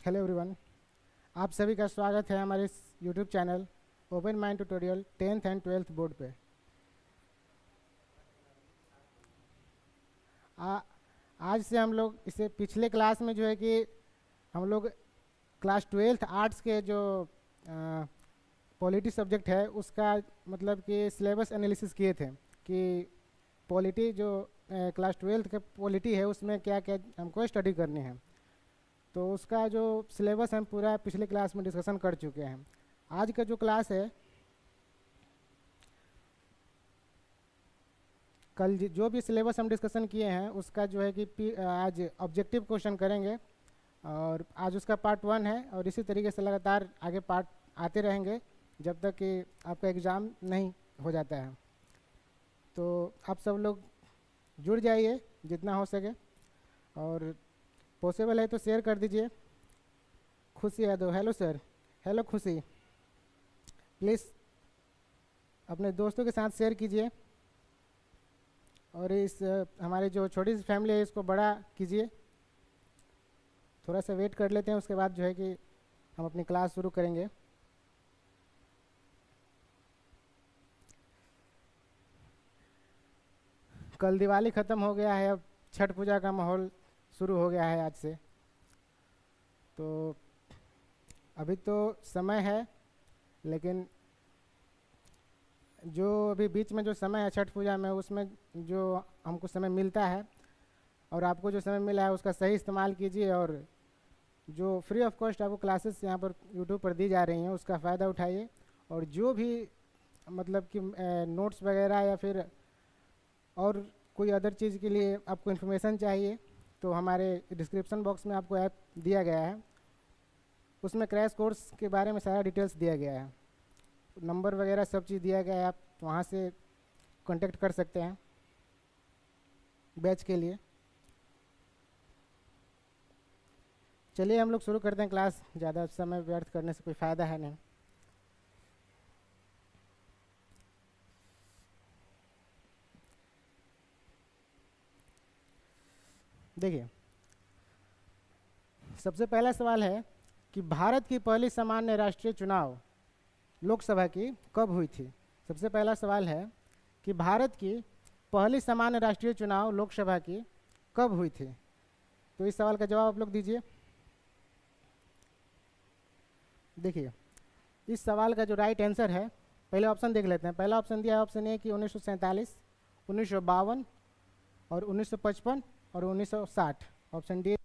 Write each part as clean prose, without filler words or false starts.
Hello everyone. आप सभी का स्वागत है हमारे इस YouTube channel open mind tutorial 10th and 12th board पे। आ, आज से हम लोग इसे पिछले क्लास में जो है कि हम लोग क्लास 12th आर्ट्स के जो पॉलिटी सब्जेक्ट है उसका मतलब कि सिलेबस एनालिसिस किए थे कि पॉलिटी जो क्लास 12th के पॉलिटी है उसमें क्या क्या हमको स्टडी करनी है। तो उसका जो सिलेबस हम पूरा पिछले क्लास में डिस्कशन कर चुके हैं। आज का जो क्लास है, कल जो भी सिलेबस हम डिस्कशन किए हैं उसका जो है कि आज ऑब्जेक्टिव क्वेश्चन करेंगे और आज उसका पार्ट 1 है और इसी तरीके से लगातार आगे पार्ट आते रहेंगे जब तक कि आपका एग्ज़ाम नहीं हो जाता है। तो आप सब लोग जुड़ जाइए जितना हो सके और पॉसिबल है तो शेयर कर दीजिए। खुशी यादव, हेलो सर। हेलो खुशी, प्लीज़ अपने दोस्तों के साथ शेयर कीजिए और इस हमारे जो छोटी सी फैमिली है इसको बड़ा कीजिए। थोड़ा सा वेट कर लेते हैं, उसके बाद जो है कि हम अपनी क्लास शुरू करेंगे। कल दिवाली ख़त्म हो गया है, अब छठ पूजा का माहौल शुरू हो गया है आज से। तो अभी तो समय है, लेकिन जो अभी बीच में जो समय है छठ पूजा में, उसमें जो हमको समय मिलता है और आपको जो समय मिला है उसका सही इस्तेमाल कीजिए और जो फ्री ऑफ कॉस्ट आपको क्लासेस यहाँ पर यूट्यूब पर दी जा रही हैं उसका फ़ायदा उठाइए। और जो भी मतलब कि नोट्स वगैरह या फिर और कोई अदर चीज़ के लिए आपको इन्फॉर्मेशन चाहिए तो हमारे डिस्क्रिप्शन बॉक्स में आपको ऐप दिया गया है, उसमें क्रैश कोर्स के बारे में सारा डिटेल्स दिया गया है, नंबर वगैरह सब चीज़ दिया गया है। आप वहाँ से कांटेक्ट कर सकते हैं बैच के लिए। चलिए हम लोग शुरू करते हैं क्लास, ज़्यादा समय व्यर्थ करने से कोई फ़ायदा है नहीं। देखिए, सबसे पहला सवाल है कि भारत की पहली सामान्य राष्ट्रीय चुनाव लोकसभा की कब हुई थी। सबसे पहला सवाल है कि भारत की पहली सामान्य राष्ट्रीय चुनाव लोकसभा की कब हुई थी। तो इस सवाल का जवाब आप लोग दीजिए। देखिए, इस सवाल का जो राइट आंसर है, पहले ऑप्शन देख लेते हैं। पहला ऑप्शन दिया है ऑप्शन ए कि 1947, 1952 और 1955 और 1960। Option D.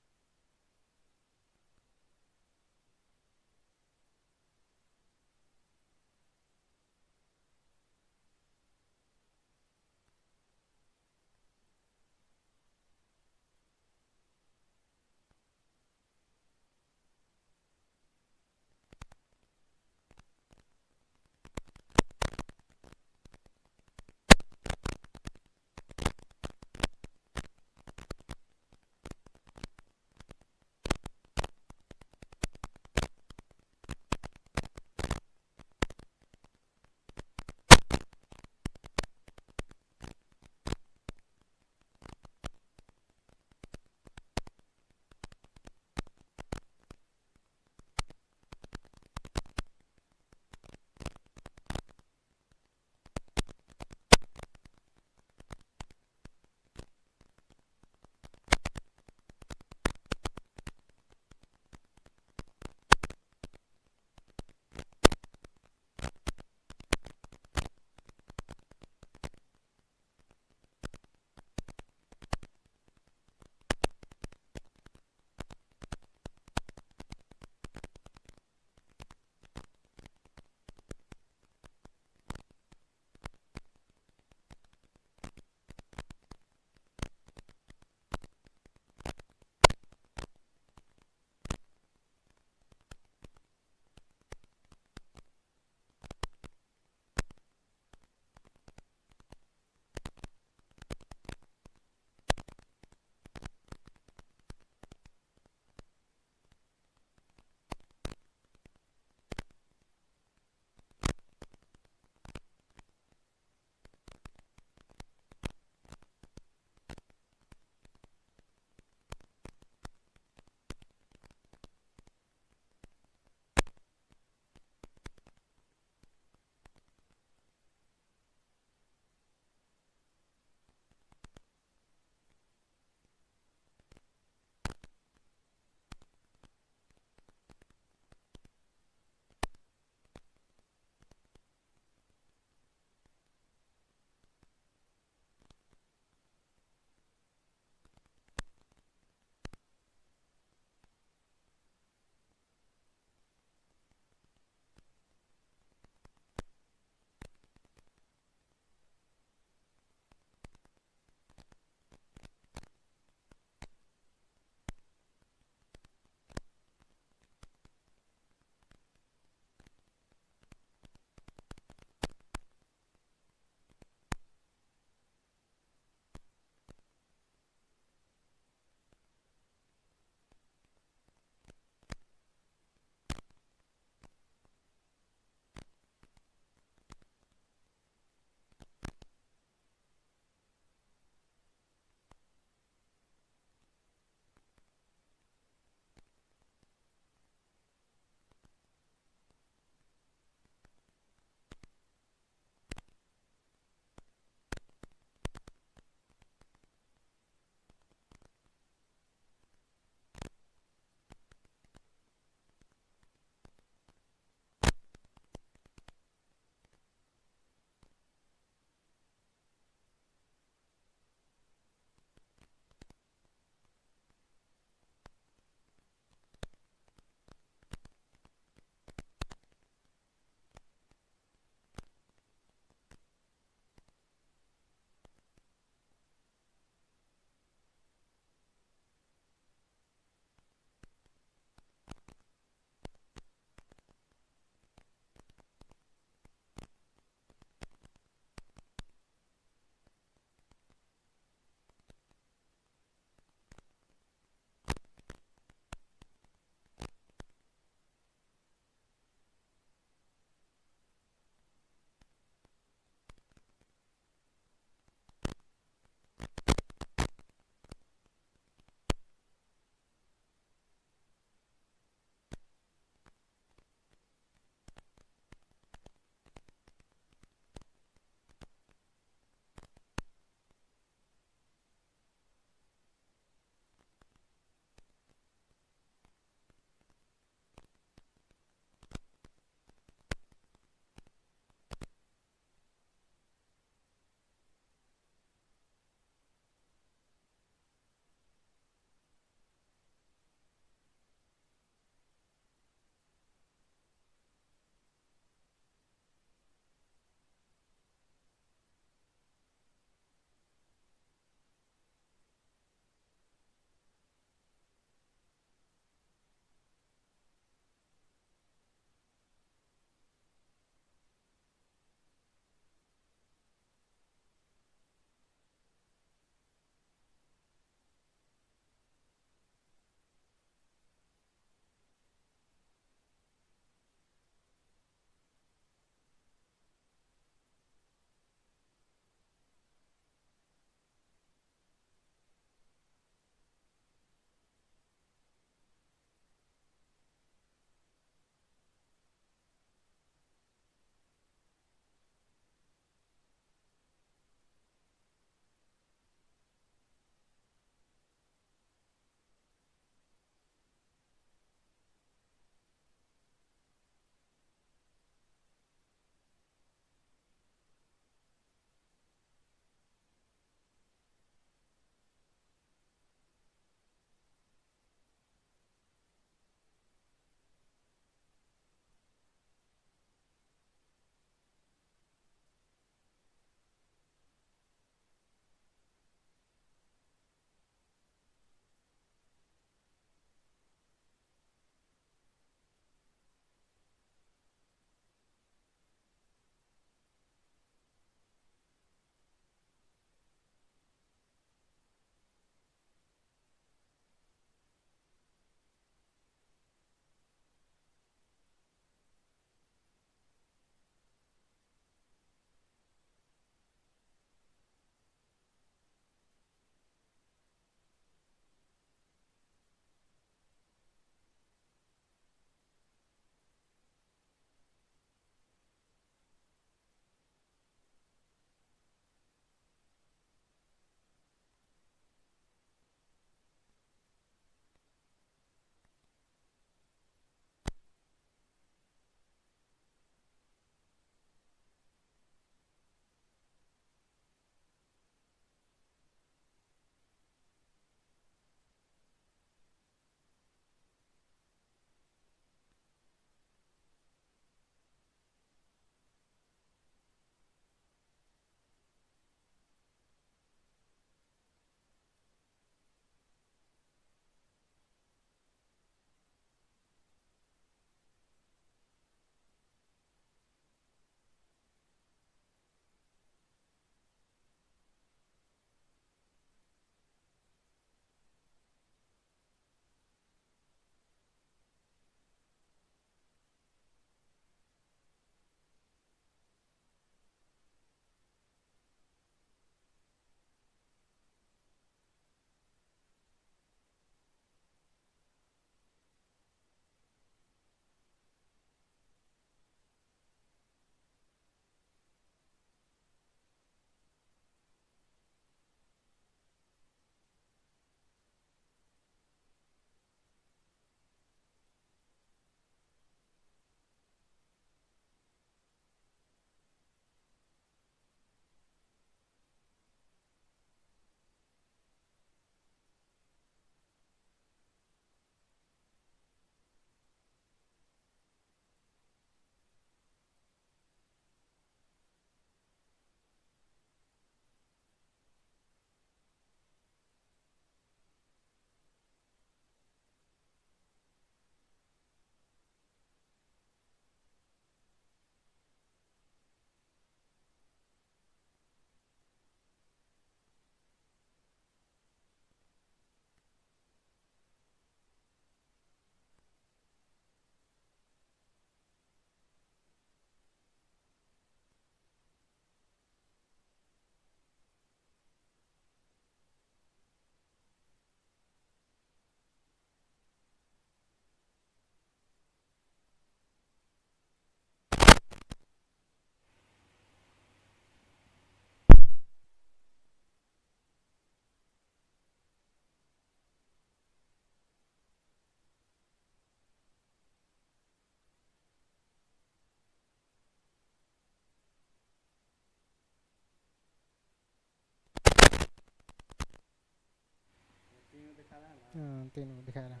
हाँ, 3 दिखा रहा।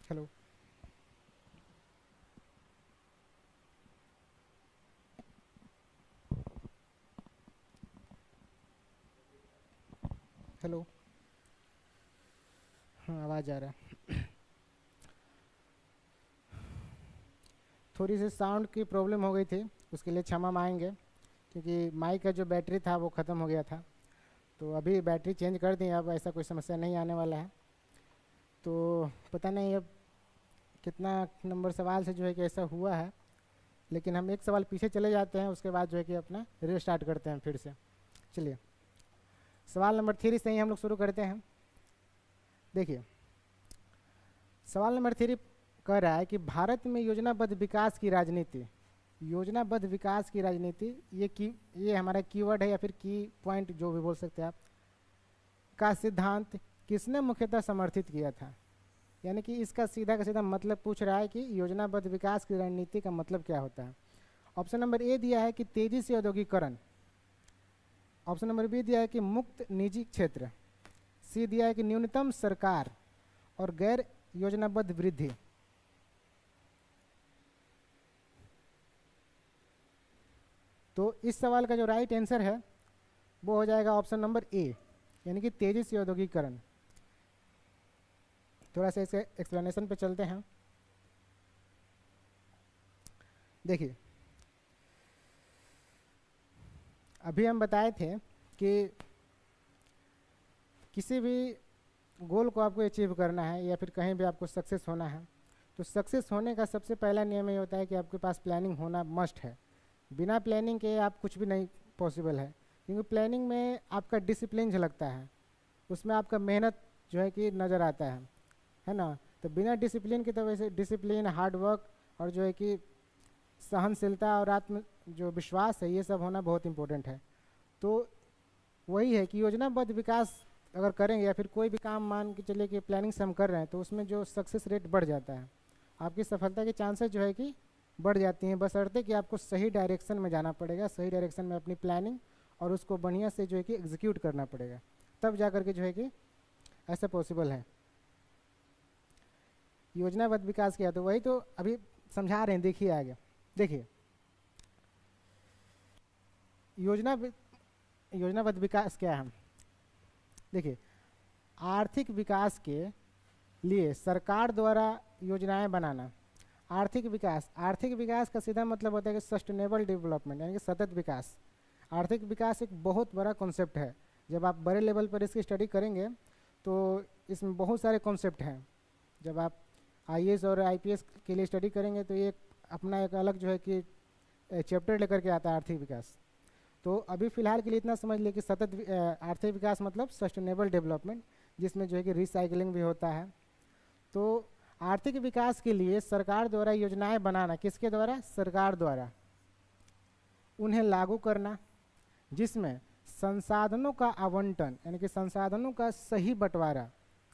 हेलो। हेलो। हाँ, आवाज़ आ रहा है। थोड़ी सी साउंड की प्रॉब्लम हो गई थी, उसके लिए क्षमा मांगेंगे, क्योंकि माइक का जो बैटरी था वो ख़त्म हो गया था। तो अभी बैटरी चेंज कर दी, अब ऐसा कोई समस्या नहीं आने वाला है। तो पता नहीं अब कितना नंबर सवाल से जो है कि ऐसा हुआ है, लेकिन हम एक सवाल पीछे चले जाते हैं, उसके बाद जो है कि अपना रीस्टार्ट करते हैं फिर से। चलिए, सवाल नंबर 3 से ही हम लोग शुरू करते हैं। देखिए, सवाल नंबर 3 कह रहा है कि भारत में योजनाबद्ध विकास की राजनीति, योजनाबद्ध विकास की राजनीति, ये हमारा कीवर्ड है या फिर की पॉइंट जो भी बोल सकते हैं आप, का सिद्धांत किसने मुख्यतः समर्थित किया था। यानी कि इसका सीधा का सीधा मतलब पूछ रहा है कि योजनाबद्ध विकास की रणनीति का मतलब क्या होता है। ऑप्शन नंबर ए दिया है कि तेजी से औद्योगिकरण, ऑप्शन नंबर बी दिया है कि मुक्त निजी क्षेत्र, सी दिया है कि न्यूनतम सरकार, और गैर योजनाबद्ध वृद्धि। तो इस सवाल का जो राइट आंसर है वो हो जाएगा ऑप्शन नंबर ए, यानी कि तेजी से औद्योगिकरण। थोड़ा सा इसके एक्सप्लेनेशन पे चलते हैं। देखिए, अभी हम बताए थे कि किसी भी गोल को आपको अचीव करना है या फिर कहीं भी आपको सक्सेस होना है, तो सक्सेस होने का सबसे पहला नियम ये होता है कि आपके पास प्लानिंग होना मस्ट है। बिना प्लानिंग के आप कुछ भी नहीं पॉसिबल है, क्योंकि प्लानिंग में आपका डिसिप्लिन झलकता है, उसमें आपका मेहनत जो है कि नज़र आता है ना। तो बिना डिसिप्लिन की, तो वैसे डिसिप्लिन, हार्ड वर्क और जो है कि सहनशीलता और आत्म जो विश्वास है, ये सब होना बहुत इम्पोर्टेंट है। तो वही है कि योजनाबद्ध विकास अगर करेंगे या फिर कोई भी काम मान के चलिए कि प्लानिंग से हम कर रहे हैं, तो उसमें जो सक्सेस रेट बढ़ जाता है, आपकी सफलता के चांसेस जो है कि बढ़ जाती हैं, बशर्ते कि आपको सही डायरेक्शन में जाना पड़ेगा, सही डायरेक्शन में अपनी प्लानिंग और उसको बढ़िया से जो है कि एग्जीक्यूट करना पड़ेगा, तब जा करके जो है कि ऐसा पॉसिबल है। योजनाबद्ध विकास किया, तो वही तो अभी समझा रहे हैं, देखिए आगे। देखिए, योजनाबद्ध विकास क्या है। देखिए, आर्थिक विकास के लिए सरकार द्वारा योजनाएं बनाना। आर्थिक विकास का सीधा मतलब होता है कि सस्टेनेबल डेवलपमेंट, यानी कि सतत विकास। आर्थिक विकास एक बहुत बड़ा कॉन्सेप्ट है। जब आप बड़े लेवल पर इसकी स्टडी करेंगे तो इसमें बहुत सारे कॉन्सेप्ट हैं। जब आप आईएएस और आईपीएस के लिए स्टडी करेंगे तो ये अपना एक अलग जो है कि चैप्टर लेकर के आता है आर्थिक विकास। तो अभी फ़िलहाल के लिए इतना समझ लिए कि आर्थिक विकास मतलब सस्टेनेबल डेवलपमेंट, जिसमें जो है कि रिसाइकलिंग भी होता है। तो आर्थिक विकास के लिए सरकार द्वारा योजनाएं बनाना, किसके द्वारा? सरकार द्वारा। उन्हें लागू करना, जिसमें संसाधनों का आवंटन, यानी कि संसाधनों का सही बंटवारा।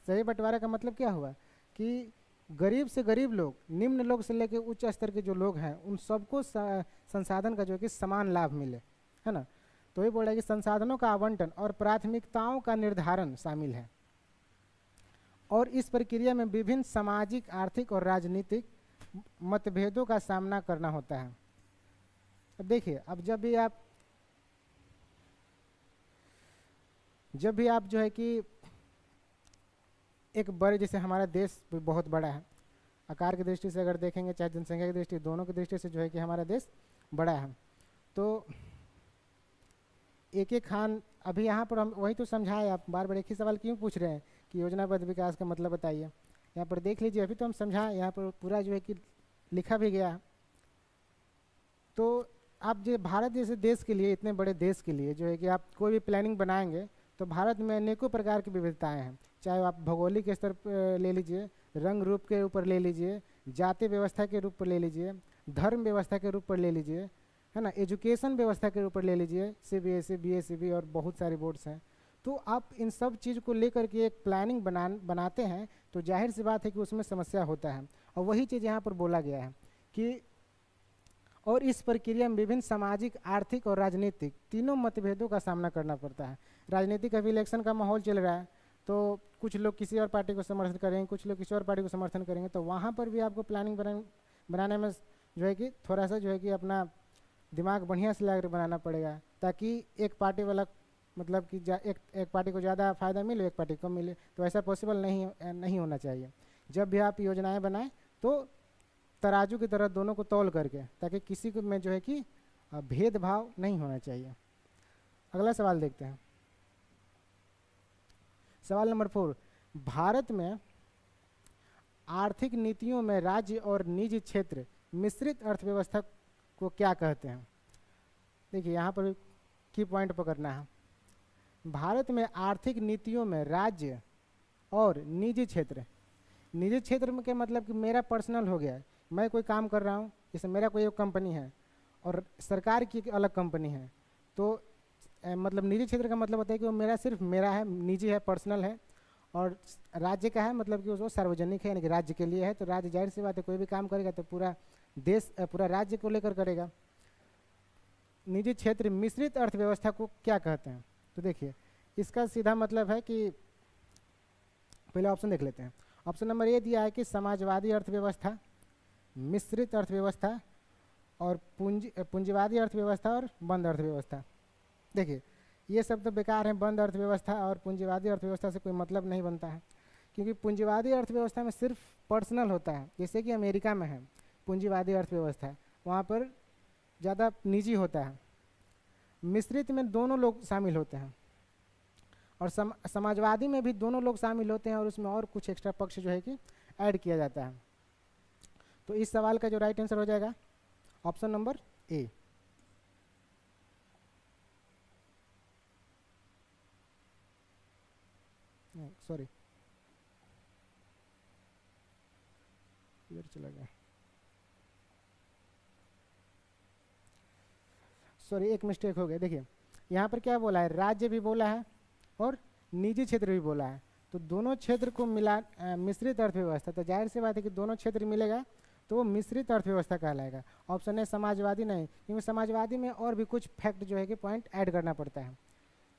सही बंटवारा का मतलब क्या हुआ कि गरीब से गरीब लोग, निम्न लोग से लेकर उच्च स्तर के जो लोग हैं, उन सबको संसाधन का जो है कि समान लाभ मिले, है ना। तो ये बोल रहा है कि संसाधनों का आवंटन और प्राथमिकताओं का निर्धारण शामिल है, और इस प्रक्रिया में विभिन्न सामाजिक, आर्थिक और राजनीतिक मतभेदों का सामना करना होता है। अब देखिए, अब जब भी आप जो है कि एक बड़े, जैसे हमारा देश भी बहुत बड़ा है, आकार की दृष्टि से अगर देखेंगे, चाहे जनसंख्या की दृष्टि, दोनों की दृष्टि से जो है कि हमारा देश बड़ा है। तो एक खान, अभी यहाँ पर हम वही तो समझाए, आप बार बार एक ही सवाल क्यों पूछ रहे हैं कि योजनाबद्ध विकास का मतलब बताइए। यहाँ पर देख लीजिए, अभी तो हम समझाएं, यहाँ पर पूरा जो है कि लिखा भी गया। तो आप जो भारत जैसे देश के लिए, इतने बड़े देश के लिए जो है कि आप कोई भी प्लानिंग बनाएंगे, तो भारत में अनेकों प्रकार की विविधताएं हैं। चाहे आप भौगोलिक स्तर पर ले लीजिए, रंग रूप के ऊपर ले लीजिए, जाति व्यवस्था के रूप पर ले लीजिए, धर्म व्यवस्था के रूप पर ले लीजिए, है ना, एजुकेशन व्यवस्था के ऊपर ले लीजिए, सीबीएसई, बीएसईबी और बहुत सारे बोर्ड्स हैं। तो आप इन सब चीज़ को लेकर के एक प्लानिंग बनाते हैं, तो जाहिर सी बात है कि उसमें समस्या होता है। और वही चीज़ यहाँ पर बोला गया है कि और इस प्रक्रिया में विभिन्न सामाजिक, आर्थिक और राजनीतिक तीनों मतभेदों का सामना करना पड़ता है। राजनीतिक अभी इलेक्शन का माहौल चल रहा है, तो कुछ लोग किसी और पार्टी को समर्थन करेंगे, कुछ लोग किसी और पार्टी को समर्थन करेंगे, तो वहाँ पर भी आपको प्लानिंग बनाने में जो है कि थोड़ा सा जो है कि अपना दिमाग बढ़िया से लगा बनाना पड़ेगा, ताकि एक पार्टी वाला मतलब कि एक पार्टी को ज़्यादा फायदा मिले, एक पार्टी को कम मिले, तो ऐसा पॉसिबल नहीं होना चाहिए। जब भी आप योजनाएं बनाएं तो तराजू की तरह दोनों को तौल करके, ताकि किसी को में जो है कि भेदभाव नहीं होना चाहिए। अगला सवाल देखते हैं, सवाल नंबर 4, भारत में आर्थिक नीतियों में राज्य और निजी क्षेत्र मिश्रित अर्थव्यवस्था को क्या कहते हैं। देखिए यहाँ पर की पॉइंट पकड़ना है। भारत में आर्थिक नीतियों में राज्य और निजी क्षेत्र में के मतलब कि मेरा पर्सनल हो गया, मैं कोई काम कर रहा हूँ, जैसे मेरा कोई एक कंपनी है और सरकार की एक अलग कंपनी है, तो मतलब निजी क्षेत्र का मतलब होता है कि वो सिर्फ मेरा है, निजी है, पर्सनल है, और राज्य का है मतलब कि वो सार्वजनिक है, यानी कि राज्य के लिए है। तो राज्य जाहिर सी बात है कोई भी काम करेगा तो पूरा देश, पूरा राज्य को लेकर करेगा। निजी क्षेत्र मिश्रित अर्थव्यवस्था को क्या कहते हैं, तो देखिए इसका सीधा मतलब है कि पहले ऑप्शन देख लेते हैं। ऑप्शन नंबर ए दिया है कि समाजवादी अर्थव्यवस्था, मिश्रित अर्थव्यवस्था और पूंजीवादी अर्थव्यवस्था और बंद अर्थव्यवस्था। देखिए ये सब तो बेकार है, बंद अर्थव्यवस्था और पूंजीवादी अर्थव्यवस्था से कोई मतलब नहीं बनता है, क्योंकि पूंजीवादी अर्थव्यवस्था में सिर्फ पर्सनल होता है, जैसे कि अमेरिका में है पूंजीवादी अर्थव्यवस्था, वहाँ पर ज़्यादा निजी होता है। मिश्रित में दोनों लोग शामिल होते हैं, और समाजवादी में भी दोनों लोग शामिल होते हैं, और उसमें और कुछ एक्स्ट्रा पक्ष जो है कि ऐड किया जाता है। तो इस सवाल का जो राइट आंसर हो जाएगा ऑप्शन नंबर ए। सॉरी इधर चला गया, सॉरी एक मिस्टेक हो गया। देखिए यहाँ पर क्या बोला है, राज्य भी बोला है और निजी क्षेत्र भी बोला है, तो दोनों क्षेत्र को मिला मिश्रित अर्थव्यवस्था, तो जाहिर सी बात है कि दोनों क्षेत्र मिलेगा तो वो मिश्रित अर्थव्यवस्था कहलाएगा। ऑप्शन है समाजवादी नहीं, क्योंकि समाजवादी में और भी कुछ फैक्ट जो है कि पॉइंट ऐड करना पड़ता है।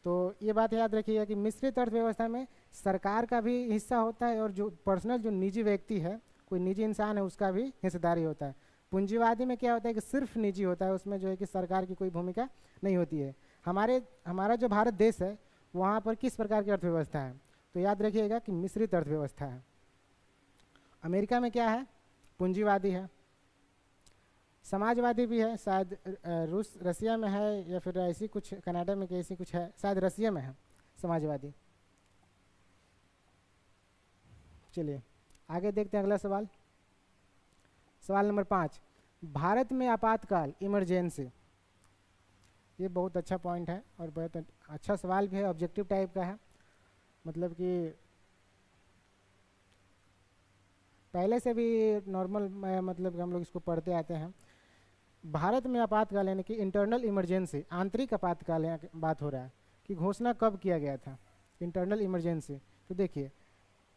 तो ये बात याद रखिएगा कि मिश्रित अर्थव्यवस्था में सरकार का भी हिस्सा होता है, और जो पर्सनल जो निजी व्यक्ति है, कोई निजी इंसान है, उसका भी हिस्सेदारी होता है। पूंजीवादी में क्या होता है कि सिर्फ निजी होता है, उसमें जो है कि सरकार की कोई भूमिका नहीं होती है। हमारा जो भारत देश है वहाँ पर किस प्रकार की अर्थव्यवस्था है, तो याद रखिएगा कि मिश्रित अर्थव्यवस्था है। अमेरिका में क्या है, पूंजीवादी है। समाजवादी भी है, शायद रसिया में है, या फिर ऐसी कुछ कनाडा में ऐसी कुछ है, शायद रसिया में है समाजवादी। चलिए आगे देखते हैं अगला सवाल, सवाल नंबर 5, भारत में आपातकाल इमरजेंसी। ये बहुत अच्छा पॉइंट है और बहुत अच्छा सवाल भी है, ऑब्जेक्टिव टाइप का है, मतलब कि पहले से भी नॉर्मल मतलब हम लोग इसको पढ़ते आते हैं। भारत में आपातकाल यानी कि इंटरनल इमरजेंसी, आंतरिक आपातकाल बात हो रहा है कि घोषणा कब किया गया था, इंटरनल इमरजेंसी। तो देखिए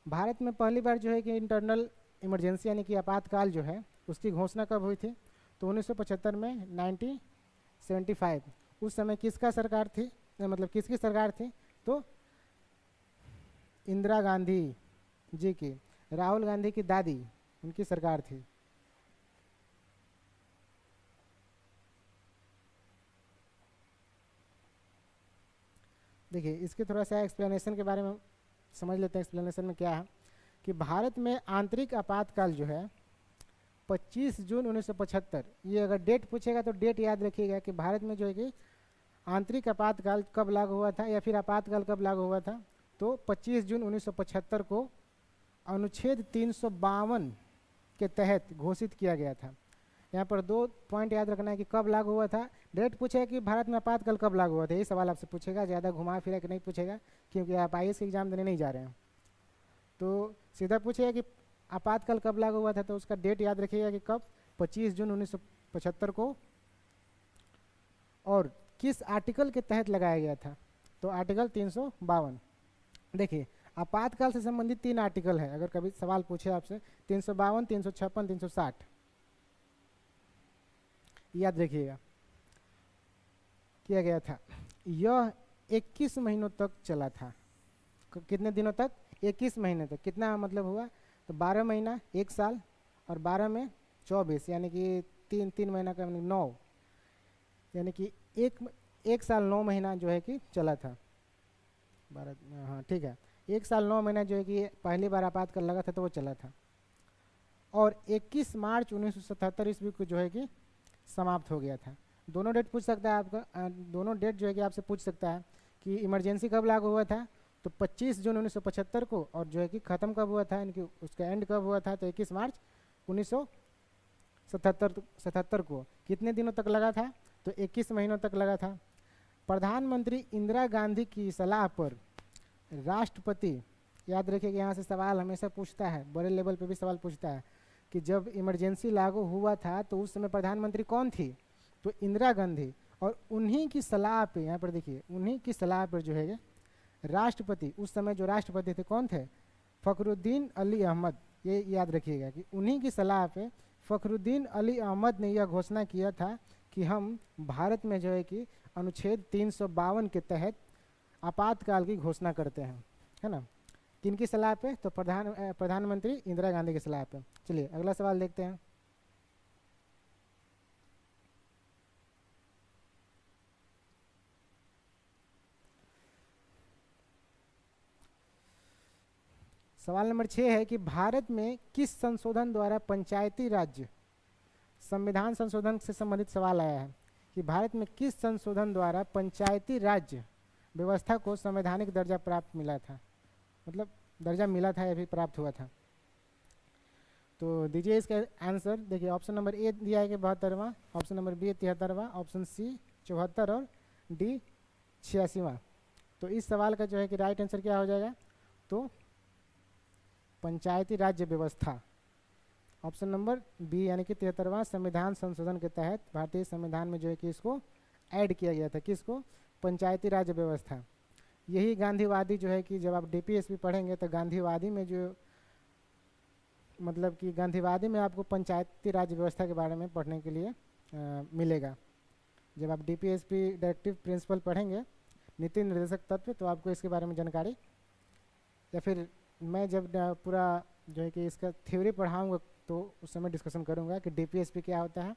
भारत में पहली बार जो है कि इंटरनल इमरजेंसी यानी कि आपातकाल जो है उसकी घोषणा कब हुई थी, तो 1975 में 1975। उस समय किसका सरकार थी, मतलब किसकी सरकार थी, तो इंदिरा गांधी जी की, राहुल गांधी की दादी, उनकी सरकार थी। देखिए इसके थोड़ा सा एक्सप्लेनेशन के बारे में समझ लेते हैं। एक्सप्लेनेशन में क्या है कि भारत में आंतरिक आपातकाल जो है 25 जून 1975, ये अगर डेट पूछेगा तो डेट याद रखिएगा कि भारत में जो है कि आंतरिक आपातकाल कब लागू हुआ था या फिर आपातकाल कब लागू हुआ था, तो 25 जून 1975 को अनुच्छेद 352 के तहत घोषित किया गया था। यहाँ पर 2 पॉइंट याद रखना है कि कब लागू हुआ था। डेट पूछेगा कि भारत में आपातकाल कब लागू हुआ था, ये सवाल आपसे पूछेगा, ज़्यादा घुमा फिरा के नहीं पूछेगा, क्योंकि आप IAS के एग्जाम देने नहीं जा रहे हैं। तो सीधा पूछेगा कि आपातकाल कब लागू हुआ था, तो उसका डेट याद रखिएगा कि कब, 25 जून 1975 को, और किस आर्टिकल के तहत लगाया गया था, तो आर्टिकल 352। देखिए आपातकाल से संबंधित 3 आर्टिकल है, अगर कभी सवाल पूछे आपसे, 352, 356, 360। याद रखिएगा, किया गया था। यह 21 महीनों तक चला था। कितने दिनों तक? 21 महीने तक। कितना मतलब हुआ? तो 12 महीना 1 साल, और 12 में 24, यानी कि 3 महीना का 9, यानी कि एक साल 9 महीना जो है कि चला था। 12, हाँ ठीक है, 1 साल 9 महीना जो है कि पहली बार आपातकाल लगा था तो वो चला था, और 21 मार्च 1977 ईस्वी को जो है कि समाप्त हो गया था। दोनों डेट पूछ सकता है आपका, दोनों डेट जो है कि आपसे पूछ सकता है कि इमरजेंसी कब लागू हुआ था, तो 25 जून 1975 को, और जो है कि ख़त्म कब हुआ था, यानी कि उसका एंड कब हुआ था, तो 21 मार्च 1977 को। कितने दिनों तक लगा था? तो 21 महीनों तक लगा था। प्रधानमंत्री इंदिरा गांधी की सलाह पर राष्ट्रपति, याद रखिए कि यहाँ से सवाल हमेशा पूछता है, बड़े लेवल पे भी सवाल पूछता है कि जब इमरजेंसी लागू हुआ था तो उस समय प्रधानमंत्री कौन थी, तो इंदिरा गांधी, और उन्हीं की सलाह पे, यहाँ पर देखिए, उन्हीं की सलाह पर जो है राष्ट्रपति, उस समय जो राष्ट्रपति थे कौन थे, फ़खरुद्दीन अली अहमद। ये याद रखिएगा कि उन्हीं की सलाह पे फ़खरुद्दीन अली अहमद ने यह घोषणा किया था कि हम भारत में जो है कि अनुच्छेद 352 के तहत आपातकाल की घोषणा करते हैं, है ना। किनकी सलाह पे? तो प्रधानमंत्री इंदिरा गांधी की सलाह पे। चलिए अगला सवाल देखते हैं। सवाल नंबर 6 है कि भारत में किस संशोधन द्वारा पंचायती राज्य, संविधान संशोधन से संबंधित सवाल आया है कि भारत में किस संशोधन द्वारा पंचायती राज्य व्यवस्था को संवैधानिक दर्जा प्राप्त मिला था, मतलब दर्जा मिला था या भी प्राप्त हुआ था। तो दीजिए इसका आंसर। देखिए ऑप्शन नंबर ए दिया है कि 72वां, ऑप्शन नंबर बी 73वां, ऑप्शन सी 74 और डी 86वां। तो इस सवाल का जो है कि राइट आंसर क्या हो जाएगा, तो पंचायती राज्य व्यवस्था, ऑप्शन नंबर बी, यानी कि 73वां संविधान संशोधन के तहत भारतीय संविधान में जो है कि इसको ऐड किया गया था। किसको? पंचायती राज्य व्यवस्था। यही गांधीवादी जो है कि जब आप डीपीएसपी पढ़ेंगे तो गांधीवादी में जो, मतलब कि गांधीवादी में आपको पंचायती राज व्यवस्था के बारे में पढ़ने के लिए मिलेगा। जब आप डीपीएसपी डायरेक्टिव प्रिंसिपल पढ़ेंगे, नीति निर्देशक तत्व, तो आपको इसके बारे में जानकारी, या फिर मैं जब पूरा जो है कि इसका थ्योरी पढ़ाऊँगा तो उस समय डिस्कशन करूँगा कि डीपीएसपी क्या होता है,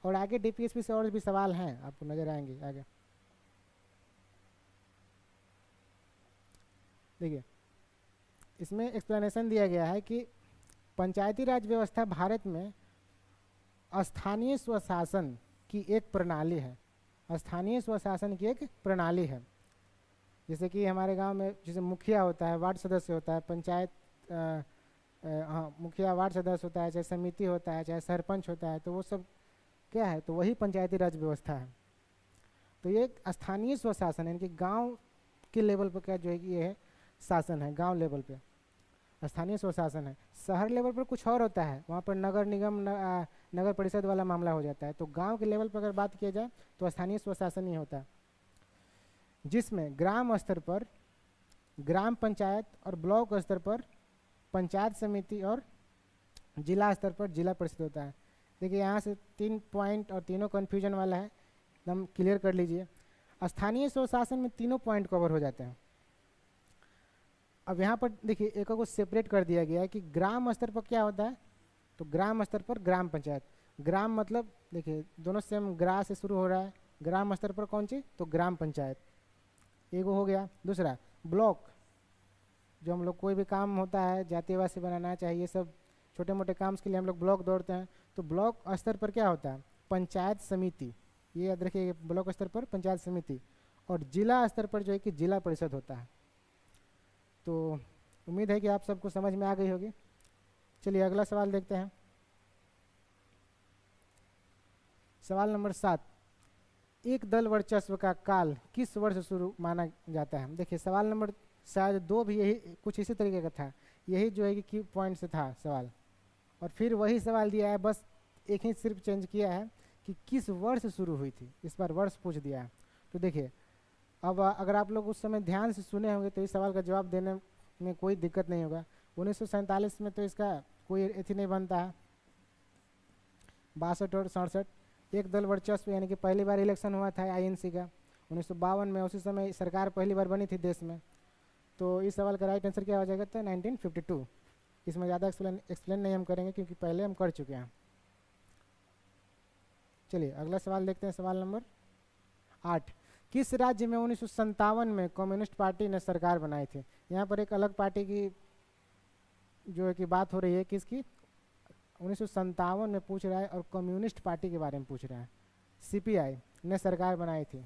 और आगे डीपीएसपी से और भी सवाल हैं आपको नज़र आएंगे आगे। देखिए इसमें एक्सप्लेनेशन दिया गया है कि पंचायती राज व्यवस्था भारत में स्थानीय स्वशासन की एक प्रणाली है। स्थानीय स्वशासन की एक प्रणाली है। जैसे कि हमारे गांव में जैसे मुखिया होता है, वार्ड सदस्य होता है, पंचायत हाँ मुखिया वार्ड सदस्य होता है, चाहे समिति होता है, चाहे सरपंच होता है, तो वो सब क्या है, तो वही पंचायती राज व्यवस्था है। तो ये स्थानीय स्वशासन है, यानी कि गाँव के लेवल पर क्या जो है कि ये है शासन है, गाँव लेवल पे स्थानीय स्वशासन है। शहर लेवल पर कुछ और होता है, वहाँ पर नगर निगम नगर परिषद वाला मामला हो जाता है। तो गांव के लेवल पर अगर बात किया जाए तो स्थानीय स्वशासन ही होता है, जिसमें ग्राम स्तर पर ग्राम पंचायत और ब्लॉक स्तर पर पंचायत समिति और जिला स्तर पर जिला परिषद होता है। देखिए यहाँ से 3 पॉइंट और तीनों कन्फ्यूजन वाला है, एकदम क्लियर कर लीजिए। स्थानीय स्वशासन में तीनों पॉइंट कवर हो जाते हैं। अब यहाँ पर देखिए एक को सेपरेट कर दिया गया है कि ग्राम स्तर पर क्या होता है, तो ग्राम स्तर पर ग्राम पंचायत। ग्राम मतलब देखिए दोनों सेम ग्रा से शुरू हो रहा है। ग्राम स्तर पर कौन सी, तो ग्राम पंचायत, एगो हो गया। दूसरा ब्लॉक, जो हम लोग कोई भी काम होता है, जातिवासी बनाना चाहिए, ये सब छोटे मोटे काम के लिए हम लोग ब्लॉक दौड़ते हैं, तो ब्लॉक स्तर पर क्या होता है, पंचायत समिति। ये याद रखिए, ब्लॉक स्तर पर पंचायत समिति, और जिला स्तर पर जो है कि जिला परिषद होता है। तो उम्मीद है कि आप सबको समझ में आ गई होगी। चलिए अगला सवाल देखते हैं। सवाल नंबर 7, एक दल वर्चस्व का काल किस वर्ष शुरू माना जाता है। देखिए सवाल नंबर शायद 2 भी यही कुछ इसी तरीके का था, यही जो है कि की पॉइंट से था सवाल, और फिर वही सवाल दिया है, बस एक ही सिर्फ चेंज किया है कि किस वर्ष शुरू हुई थी, इस बार वर्ष पूछ दिया है। तो देखिए अब अगर आप लोग उस समय ध्यान से सुने होंगे तो इस सवाल का जवाब देने में कोई दिक्कत नहीं होगा। 1947 में तो इसका कोई एथी नहीं बनता है, 62 और 67। एक दल वर्चस्व यानी कि पहली बार इलेक्शन हुआ था आईएनसी का 1952 में, उसी समय सरकार पहली बार बनी थी देश में। तो इस सवाल का राइट आंसर क्या हो जाएगा? तो 1952। इसमें ज़्यादा एक्सप्लेन नहीं हम करेंगे क्योंकि पहले हम कर चुके हैं। चलिए अगला सवाल देखते हैं, सवाल नंबर 8। किस राज्य में 1957 में कम्युनिस्ट पार्टी ने सरकार बनाई थी? यहाँ पर एक अलग पार्टी की जो है कि बात हो रही है, किसकी? 1957 में पूछ रहा है और कम्युनिस्ट पार्टी के बारे में पूछ रहा है। सीपीआई ने सरकार बनाई थी,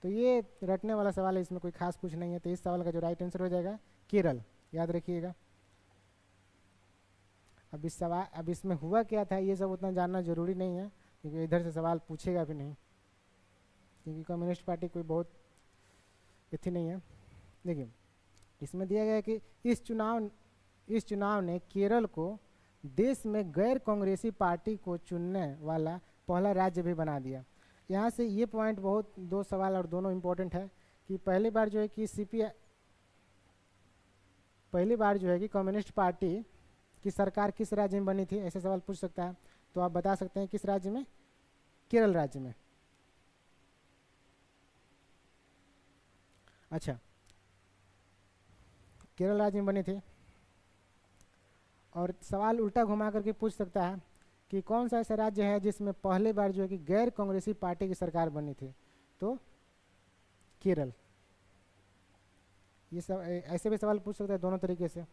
तो ये रटने वाला सवाल है, इसमें कोई खास कुछ नहीं है। तो इस सवाल का जो राइट आंसर हो जाएगा केरल, याद रखिएगा। अब इसमें हुआ क्या था ये सब उतना जानना जरूरी नहीं है, क्योंकि इधर से सवाल पूछेगा भी नहीं, क्योंकि कम्युनिस्ट पार्टी कोई बहुत इतनी नहीं है। देखिए इसमें दिया गया है कि इस चुनाव ने केरल को देश में गैर कांग्रेसी पार्टी को चुनने वाला पहला राज्य भी बना दिया। यहाँ से ये पॉइंट बहुत, दो सवाल और दोनों इम्पोर्टेंट है कि पहली बार जो है कि कम्युनिस्ट पार्टी की सरकार किस राज्य में बनी थी, ऐसे सवाल पूछ सकता है। तो आप बता सकते हैं किस राज्य में? केरल राज्य में। अच्छा, केरल राज्य में बनी थी। और सवाल उल्टा घुमा करके पूछ सकता है कि कौन सा ऐसा राज्य है जिसमें पहले बार जो है कि गैर कांग्रेसी पार्टी की सरकार बनी थी? तो केरल। ये सब ऐसे भी सवाल पूछ सकता है दोनों तरीके से।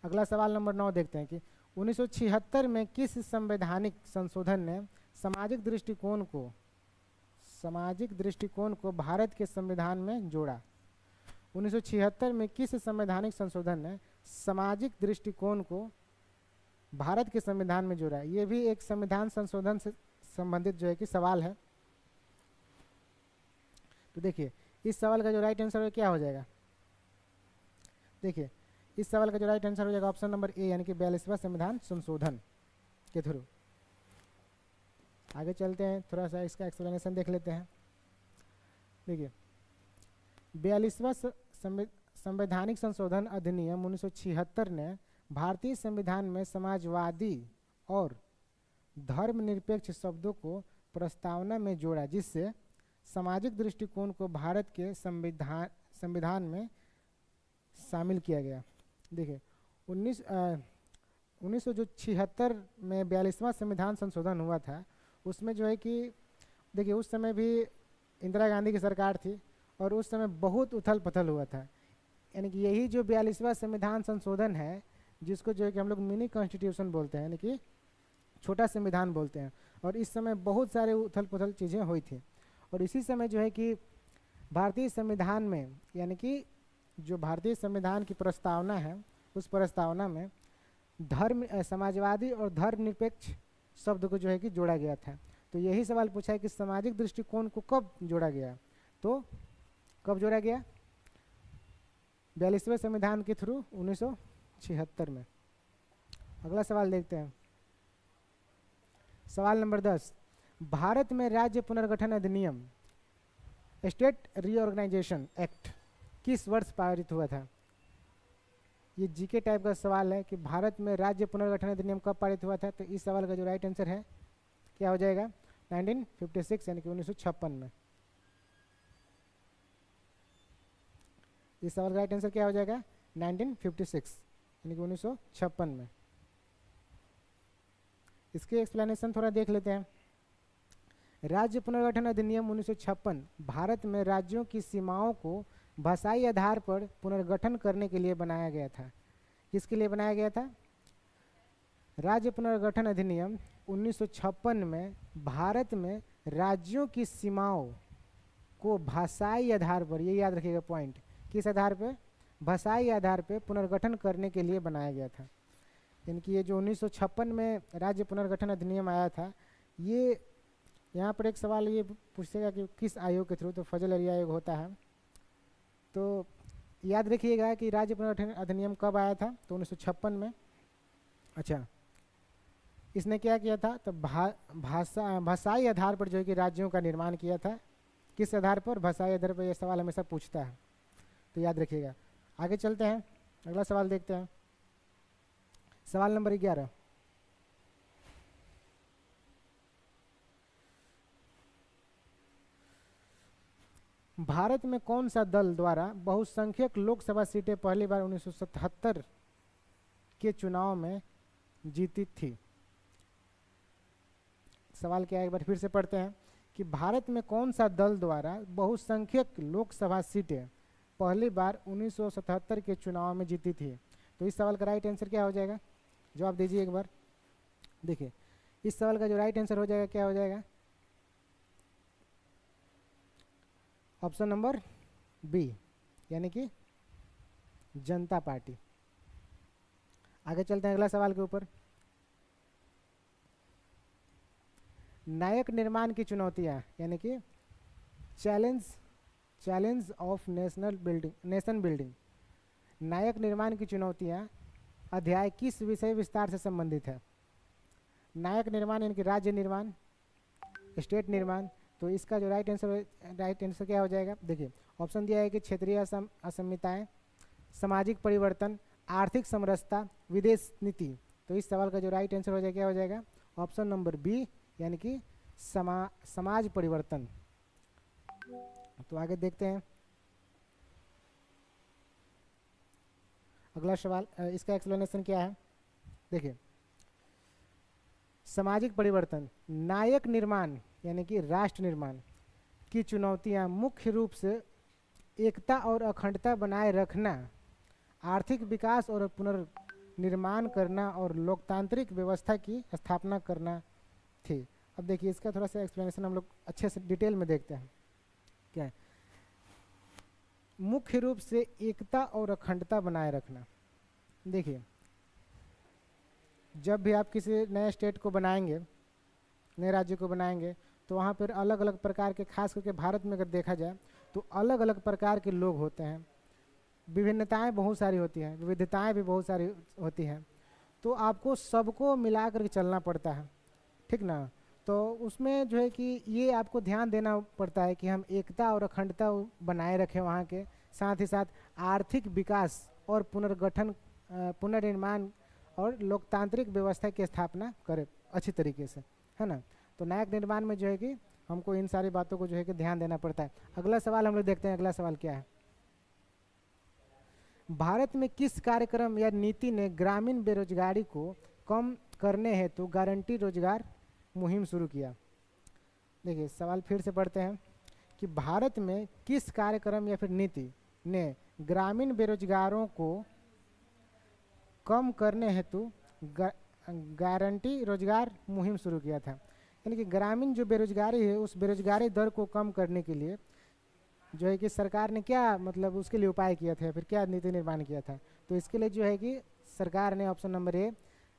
अगला सवाल नंबर 9 देखते हैं कि 1976 में किस संवैधानिक संशोधन ने सामाजिक दृष्टिकोण को भारत के संविधान में जोड़ा? 1976 में किस संवैधानिक संशोधन ने सामाजिक दृष्टिकोण को भारत के संविधान में जोड़ा? ये भी एक संविधान संशोधन से संबंधित जो है कि सवाल है। तो देखिए इस सवाल का जो राइट आंसर है क्या हो जाएगा? देखिए इस सवाल का जो राइट आंसर हो जाएगा ऑप्शन नंबर ए, यानी कि 42वां संविधान संशोधन के थ्रू। आगे चलते हैं, थोड़ा सा इसका एक्सप्लेनेशन देख लेते हैं। देखिए 42वां संवैधानिक संशोधन अधिनियम 1976 ने भारतीय संविधान में समाजवादी और धर्मनिरपेक्ष शब्दों को प्रस्तावना में जोड़ा, जिससे सामाजिक दृष्टिकोण को भारत के संविधान में शामिल किया गया। देखिए 1976 में 42वां संविधान संशोधन हुआ था। उसमें जो है कि देखिए उस समय भी इंदिरा गांधी की सरकार थी और उस समय बहुत उथल पुथल हुआ था। यानी कि यही जो 42वां संविधान संशोधन है, जिसको जो है कि हम लोग मिनी कॉन्स्टिट्यूशन बोलते हैं, यानी कि छोटा संविधान बोलते हैं, और इस समय बहुत सारे उथल पुथल चीज़ें हुई थी। और इसी समय जो है कि भारतीय संविधान में, यानी कि जो भारतीय संविधान की प्रस्तावना है, उस प्रस्तावना में समाजवादी और धर्मनिरपेक्ष शब्द को जो है कि जोड़ा गया था। तो यही सवाल पूछा है कि सामाजिक दृष्टिकोण को कब जोड़ा गया? तो कब जोड़ा गया? 42वें संविधान के थ्रू 1976 में। अगला सवाल देखते हैं, सवाल नंबर 10। भारत में राज्य पुनर्गठन अधिनियम स्टेट रीऑर्गेनाइजेशन एक्ट किस वर्ष पारित हुआ था? ये जीके टाइप का सवाल है कि भारत में राज्य पुनर्गठन अधिनियम कब पारित हुआ था। तो इस सवाल का जो राइट आंसर है क्या हो जाएगा? 1956, यानी कि 1956 में। इस सवाल का राइट आंसर क्या हो जाएगा? 1956, यानी कि 1956 में। इसके एक्सप्लेनेशन थोड़ा देख लेते हैं। राज्य पुनर्गठन अधिनियम 1956 भारत में राज्यों की सीमाओं को भाषाई आधार पर पुनर्गठन करने के लिए बनाया गया था। किसके लिए बनाया गया था? राज्य पुनर्गठन अधिनियम 1956 में भारत में राज्यों की सीमाओं को भाषाई आधार पर, ये याद रखिएगा पॉइंट, किस आधार पे? भाषाई आधार पे पुनर्गठन करने के लिए बनाया गया था। यानी कि ये जो 1956 में राज्य पुनर्गठन अधिनियम आया था, ये यहाँ पर एक सवाल ये पूछेगा कि किस आयोग के थ्रू? तो फजल अली आयोग होता है। तो याद रखिएगा कि राज्य पुनर्गठन अधिनियम कब आया था? तो 1956 में। अच्छा, इसने क्या किया था? तो भाषाई आधार पर जो है कि राज्यों का निर्माण किया था। किस आधार पर? भाषाई आधार पर। यह सवाल हमेशा पूछता है, तो याद रखिएगा। आगे चलते हैं, अगला सवाल देखते हैं, सवाल नंबर 11। भारत में कौन सा दल द्वारा बहुसंख्यक लोकसभा सीटें पहली बार 1977 के चुनाव में जीती थी? सवाल क्या है, एक बार फिर से पढ़ते हैं कि भारत में कौन सा दल द्वारा बहुसंख्यक लोकसभा सीटें पहली बार 1977 के चुनाव में जीती थी? तो इस सवाल का राइट आंसर क्या हो जाएगा? जवाब दीजिए एक बार। देखिए इस सवाल का जो राइट आंसर हो जाएगा क्या हो जाएगा? ऑप्शन नंबर बी, यानी कि जनता पार्टी। आगे चलते हैं अगला सवाल के ऊपर। नायक निर्माण की चुनौतियां, यानी कि चैलेंज ऑफ नेशन बिल्डिंग, नायक निर्माण की चुनौतियां अध्याय किस विषय विस्तार से संबंधित है? नायक निर्माण यानी कि राज्य निर्माण, स्टेट निर्माण। तो इसका जो राइट आंसर क्या हो जाएगा? देखिए ऑप्शन दिया है कि क्षेत्रीय असमिताएं, सामाजिक परिवर्तन, आर्थिक समरसता, विदेश नीति। तो इस सवाल का जो राइट आंसर हो जाएगा क्या हो जाएगा? ऑप्शन नंबर बी, यानी कि समाज परिवर्तन। तो आगे देखते हैं अगला सवाल, इसका एक्सप्लेनेशन क्या है? देखिए सामाजिक परिवर्तन, नायक निर्माण यानी कि राष्ट्र निर्माण की चुनौतियां मुख्य रूप से एकता और अखंडता बनाए रखना, आर्थिक विकास और पुनर्निर्माण करना और लोकतांत्रिक व्यवस्था की स्थापना करना थी। अब देखिए इसका थोड़ा सा एक्सप्लेनेशन हम लोग अच्छे से डिटेल में देखते हैं। क्या है? मुख्य रूप से एकता और अखंडता बनाए रखना। देखिए जब भी आप किसी नए स्टेट को बनाएंगे, नए राज्य को बनाएंगे, तो वहाँ पर अलग अलग प्रकार के, खास करके भारत में अगर देखा जाए तो अलग अलग प्रकार के लोग होते हैं, विभिन्नताएं बहुत सारी होती हैं, विविधताएं भी बहुत सारी होती हैं। तो आपको सबको मिला कर चलना पड़ता है, ठीक ना? तो उसमें जो है कि ये आपको ध्यान देना पड़ता है कि हम एकता और अखंडता बनाए रखें वहाँ के, साथ ही साथ आर्थिक विकास और पुनर्गठन, पुनर्निर्माण और लोकतांत्रिक व्यवस्था की स्थापना करें अच्छी तरीके से, है ना? तो नायक निर्माण में जो है कि हमको इन सारी बातों को जो है कि ध्यान देना पड़ता है। अगला सवाल हम लोग देखते हैं। अगला सवाल क्या है? भारत में किस कार्यक्रम या नीति ने ग्रामीण बेरोजगारी को कम करने हेतु गारंटी रोजगार मुहिम शुरू किया? देखिए सवाल फिर से पढ़ते हैं कि भारत में किस कार्यक्रम या फिर नीति ने ग्रामीण बेरोजगारों को कम करने हेतु गारंटी रोजगार मुहिम शुरू किया था? यानी कि ग्रामीण जो बेरोजगारी है, उस बेरोजगारी दर को कम करने के लिए जो है कि सरकार ने क्या, मतलब उसके लिए उपाय किया था, फिर क्या नीति निर्माण किया था? तो इसके लिए जो है कि सरकार ने ऑप्शन नंबर ए,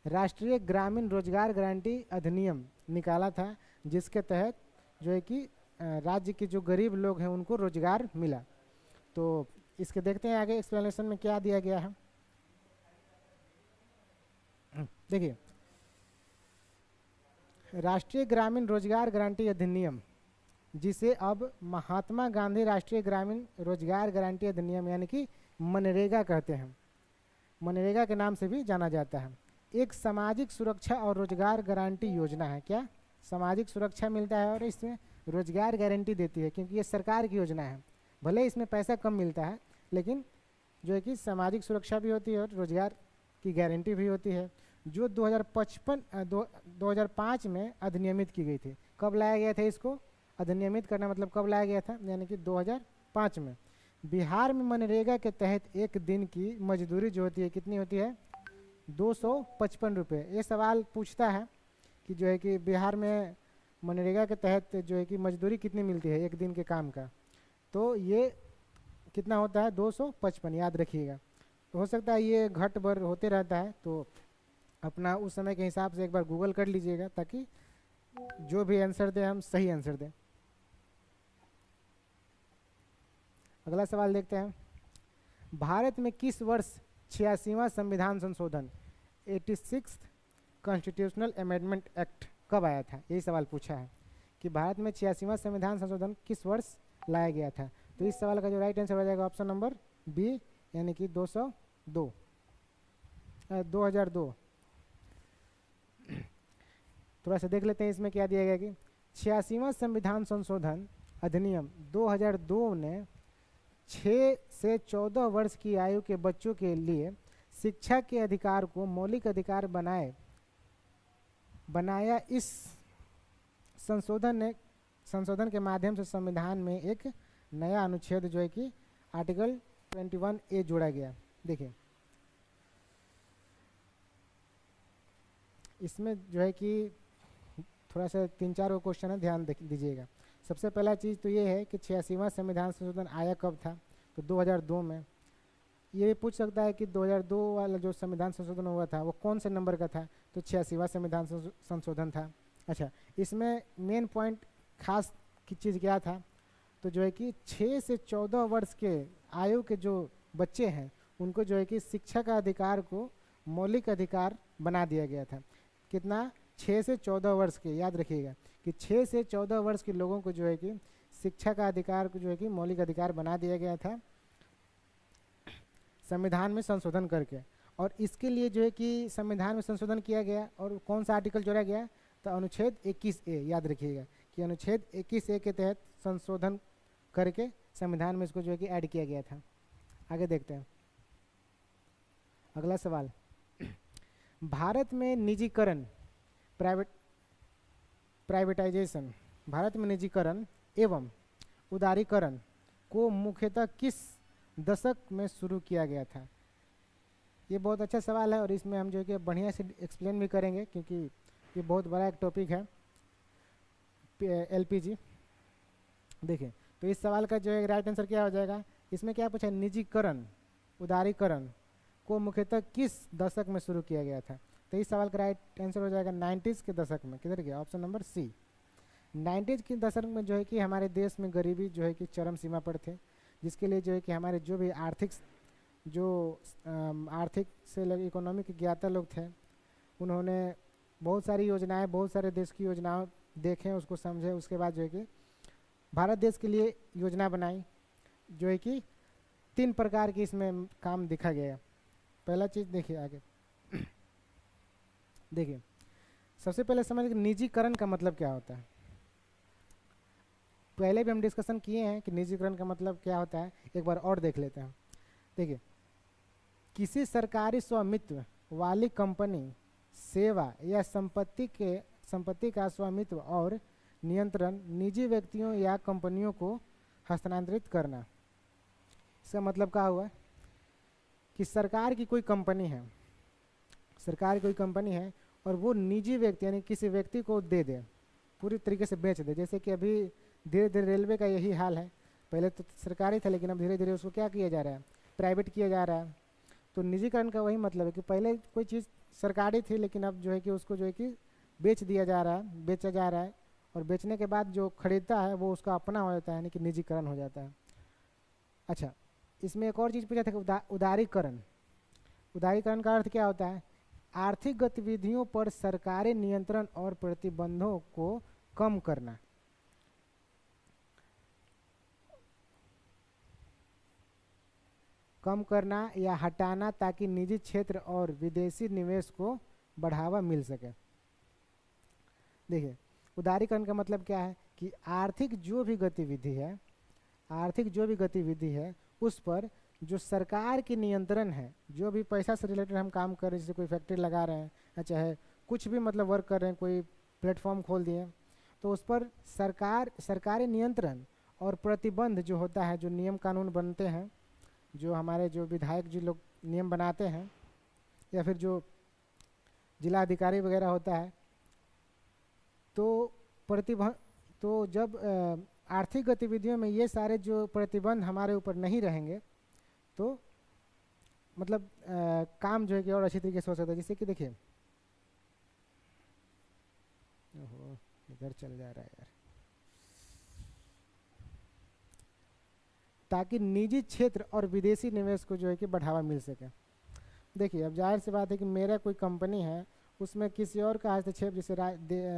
राष्ट्रीय ग्रामीण रोजगार गारंटी अधिनियम निकाला था, जिसके तहत जो है कि राज्य के जो गरीब लोग हैं उनको रोजगार मिला। तो इसके देखते हैं आगे एक्सप्लेनेशन में क्या दिया गया है। देखिए राष्ट्रीय ग्रामीण रोजगार गारंटी अधिनियम, जिसे अब महात्मा गांधी राष्ट्रीय ग्रामीण रोजगार गारंटी अधिनियम यानी कि मनरेगा कहते हैं, मनरेगा के नाम से भी जाना जाता है, एक सामाजिक सुरक्षा और रोजगार गारंटी योजना है। क्या? सामाजिक सुरक्षा मिलता है और इसमें रोजगार गारंटी देती है, क्योंकि ये सरकार की योजना है। भले इसमें पैसा कम मिलता है, लेकिन जो है कि सामाजिक सुरक्षा भी होती है और रोजगार की गारंटी भी होती है, जो 2005 में अधिनियमित की गई थी। कब लाया गया था इसको अधिनियमित करना, मतलब कब लाया गया था? यानी कि 2005 में। बिहार में मनरेगा के तहत एक दिन की मजदूरी जो होती है कितनी होती है? 255 रुपये। ये सवाल पूछता है कि जो है कि बिहार में मनरेगा के तहत जो है कि मजदूरी कितनी मिलती है एक दिन के काम का? तो ये कितना होता है? 255, याद रखिएगा। तो हो सकता है ये घट बढ़ होते रहता है, तो अपना उस समय के हिसाब से एक बार गूगल कर लीजिएगा, ताकि जो भी आंसर दें हम सही आंसर दें। अगला सवाल देखते हैं। भारत में किस वर्ष 86वां संविधान संशोधन 86th कॉन्स्टिट्यूशनल अमेंडमेंट एक्ट कब आया था? यही सवाल पूछा है कि भारत में 86वां संविधान संशोधन किस वर्ष लाया गया था। तो इस सवाल का जो राइट आंसर हो जाएगा ऑप्शन नंबर बी, यानी कि 2002। थोड़ा सा देख लेते हैं इसमें क्या दिया गया कि 86वां संविधान संशोधन अधिनियम 2002 ने 6 से 14 वर्ष की आयु के बच्चों के लिए शिक्षा के अधिकार को मौलिक अधिकार बनाया। इस संशोधन के माध्यम से संविधान में एक नया अनुच्छेद जो है कि आर्टिकल 21A जोड़ा गया। देखिए इसमें जो है कि थोड़ा सा 3-4 क्वेश्चन है, ध्यान दीजिएगा। सबसे पहला चीज़ तो ये है कि 86वां संविधान संशोधन आया कब था, तो 2002 में। ये पूछ सकता है कि 2002 वाला जो संविधान संशोधन हुआ था वो कौन से नंबर का था, तो 86वां संविधान संशोधन था। अच्छा, इसमें मेन पॉइंट खास की चीज़ क्या था, तो जो है कि 6 से 14 वर्ष के आयु के जो बच्चे हैं उनको जो है कि शिक्षा का अधिकार को मौलिक अधिकार बना दिया गया था। कितना? 6 से 14 वर्ष के, याद रखिएगा कि 6 से 14 वर्ष के लोगों को जो है कि शिक्षा का अधिकार को जो है कि मौलिक अधिकार बना दिया गया था संविधान में संशोधन करके। और इसके लिए जो है कि संविधान में संशोधन किया गया और कौन सा आर्टिकल जोड़ा गया, तो अनुच्छेद 21A, याद रखिएगा कि अनुच्छेद 21A के तहत संशोधन करके संविधान में इसको जो है कि ऐड किया गया था। आगे देखते हैं अगला सवाल। भारत में निजीकरण प्राइवेटाइजेशन, भारत में निजीकरण एवं उदारीकरण को मुख्यतः किस दशक में शुरू किया गया था? ये बहुत अच्छा सवाल है और इसमें हम जो है कि बढ़िया से एक्सप्लेन भी करेंगे क्योंकि ये बहुत बड़ा एक टॉपिक है LPG। देखिए तो इस सवाल का जो है राइट आंसर क्या हो जाएगा, इसमें क्या पूछा, निजीकरण उदारीकरण को मुख्यतः किस दशक में शुरू किया गया था? तो इस सवाल का राइट आंसर हो जाएगा 90s के दशक में। किधर गया? ऑप्शन नंबर सी। 90s के दशक में जो है कि हमारे देश में गरीबी जो है कि चरम सीमा पर थे, जिसके लिए जो है कि हमारे जो भी आर्थिक से इकोनॉमिक ज्ञाता लोग थे उन्होंने बहुत सारी योजनाएं, बहुत सारे देश की योजनाओं देखें, उसको समझे, उसके बाद जो है कि भारत देश के लिए योजना बनाई जो है कि 3 प्रकार की इसमें काम दिखा गया। पहला चीज़ देखिए आगे देखिए, सबसे पहले समझ कि निजीकरण का मतलब क्या होता है। पहले भी हम डिस्कशन किए हैं कि निजीकरण का मतलब क्या होता है, एक बार और देख लेते हैं। देखिए, किसी सरकारी स्वामित्व वाली कंपनी, सेवा या संपत्ति का स्वामित्व और नियंत्रण निजी व्यक्तियों या कंपनियों को हस्तांतरित करना। इसका मतलब क्या हुआ कि सरकार की कोई कंपनी है, सरकार की कोई कंपनी है और वो निजी व्यक्ति यानी किसी व्यक्ति को दे दे, पूरी तरीके से बेच दे। जैसे कि अभी धीरे धीरे रेलवे का यही हाल है, पहले तो सरकारी था लेकिन अब धीरे धीरे उसको क्या किया जा रहा है, प्राइवेट किया जा रहा है। तो निजीकरण का वही मतलब है कि पहले कोई चीज़ सरकारी थी लेकिन अब जो है कि उसको जो है कि बेच दिया जा रहा है, बेचा जा रहा है, और बेचने के बाद जो खरीदता है वो उसका अपना हो जाता है, यानी कि निजीकरण हो जाता है। अच्छा, इसमें एक और चीज़ पूछा था कि उदारीकरण। उदारीकरण का अर्थ क्या होता है? आर्थिक गतिविधियों पर सरकारी नियंत्रण और प्रतिबंधों को कम करना। कम करना या हटाना ताकि निजी क्षेत्र और विदेशी निवेश को बढ़ावा मिल सके। देखिए, उदारीकरण का मतलब क्या है कि आर्थिक जो भी गतिविधि है उस पर जो सरकार की नियंत्रण है, जो भी पैसा से रिलेटेड हम काम कर रहे हैं, जैसे कोई फैक्ट्री लगा रहे हैं या चाहे कुछ भी मतलब वर्क कर रहे हैं, कोई प्लेटफॉर्म खोल दिए, तो उस पर सरकारी नियंत्रण और प्रतिबंध जो होता है, जो नियम कानून बनते हैं, जो हमारे जो विधायक जी लोग नियम बनाते हैं या फिर जो जिला अधिकारी वगैरह होता है, तो जब आर्थिक गतिविधियों में ये सारे जो प्रतिबंध हमारे ऊपर नहीं रहेंगे तो मतलब काम जो है कि और अच्छी तरीके से हो सकता है। जैसे कि देखिए, ओहो इधर चल जा रहा है यार, ताकि निजी क्षेत्र और विदेशी निवेश को जो है कि बढ़ावा मिल सके। देखिए, अब जाहिर सी बात है कि मेरा कोई कंपनी है, उसमें किसी और का हस्तक्षेप, जैसे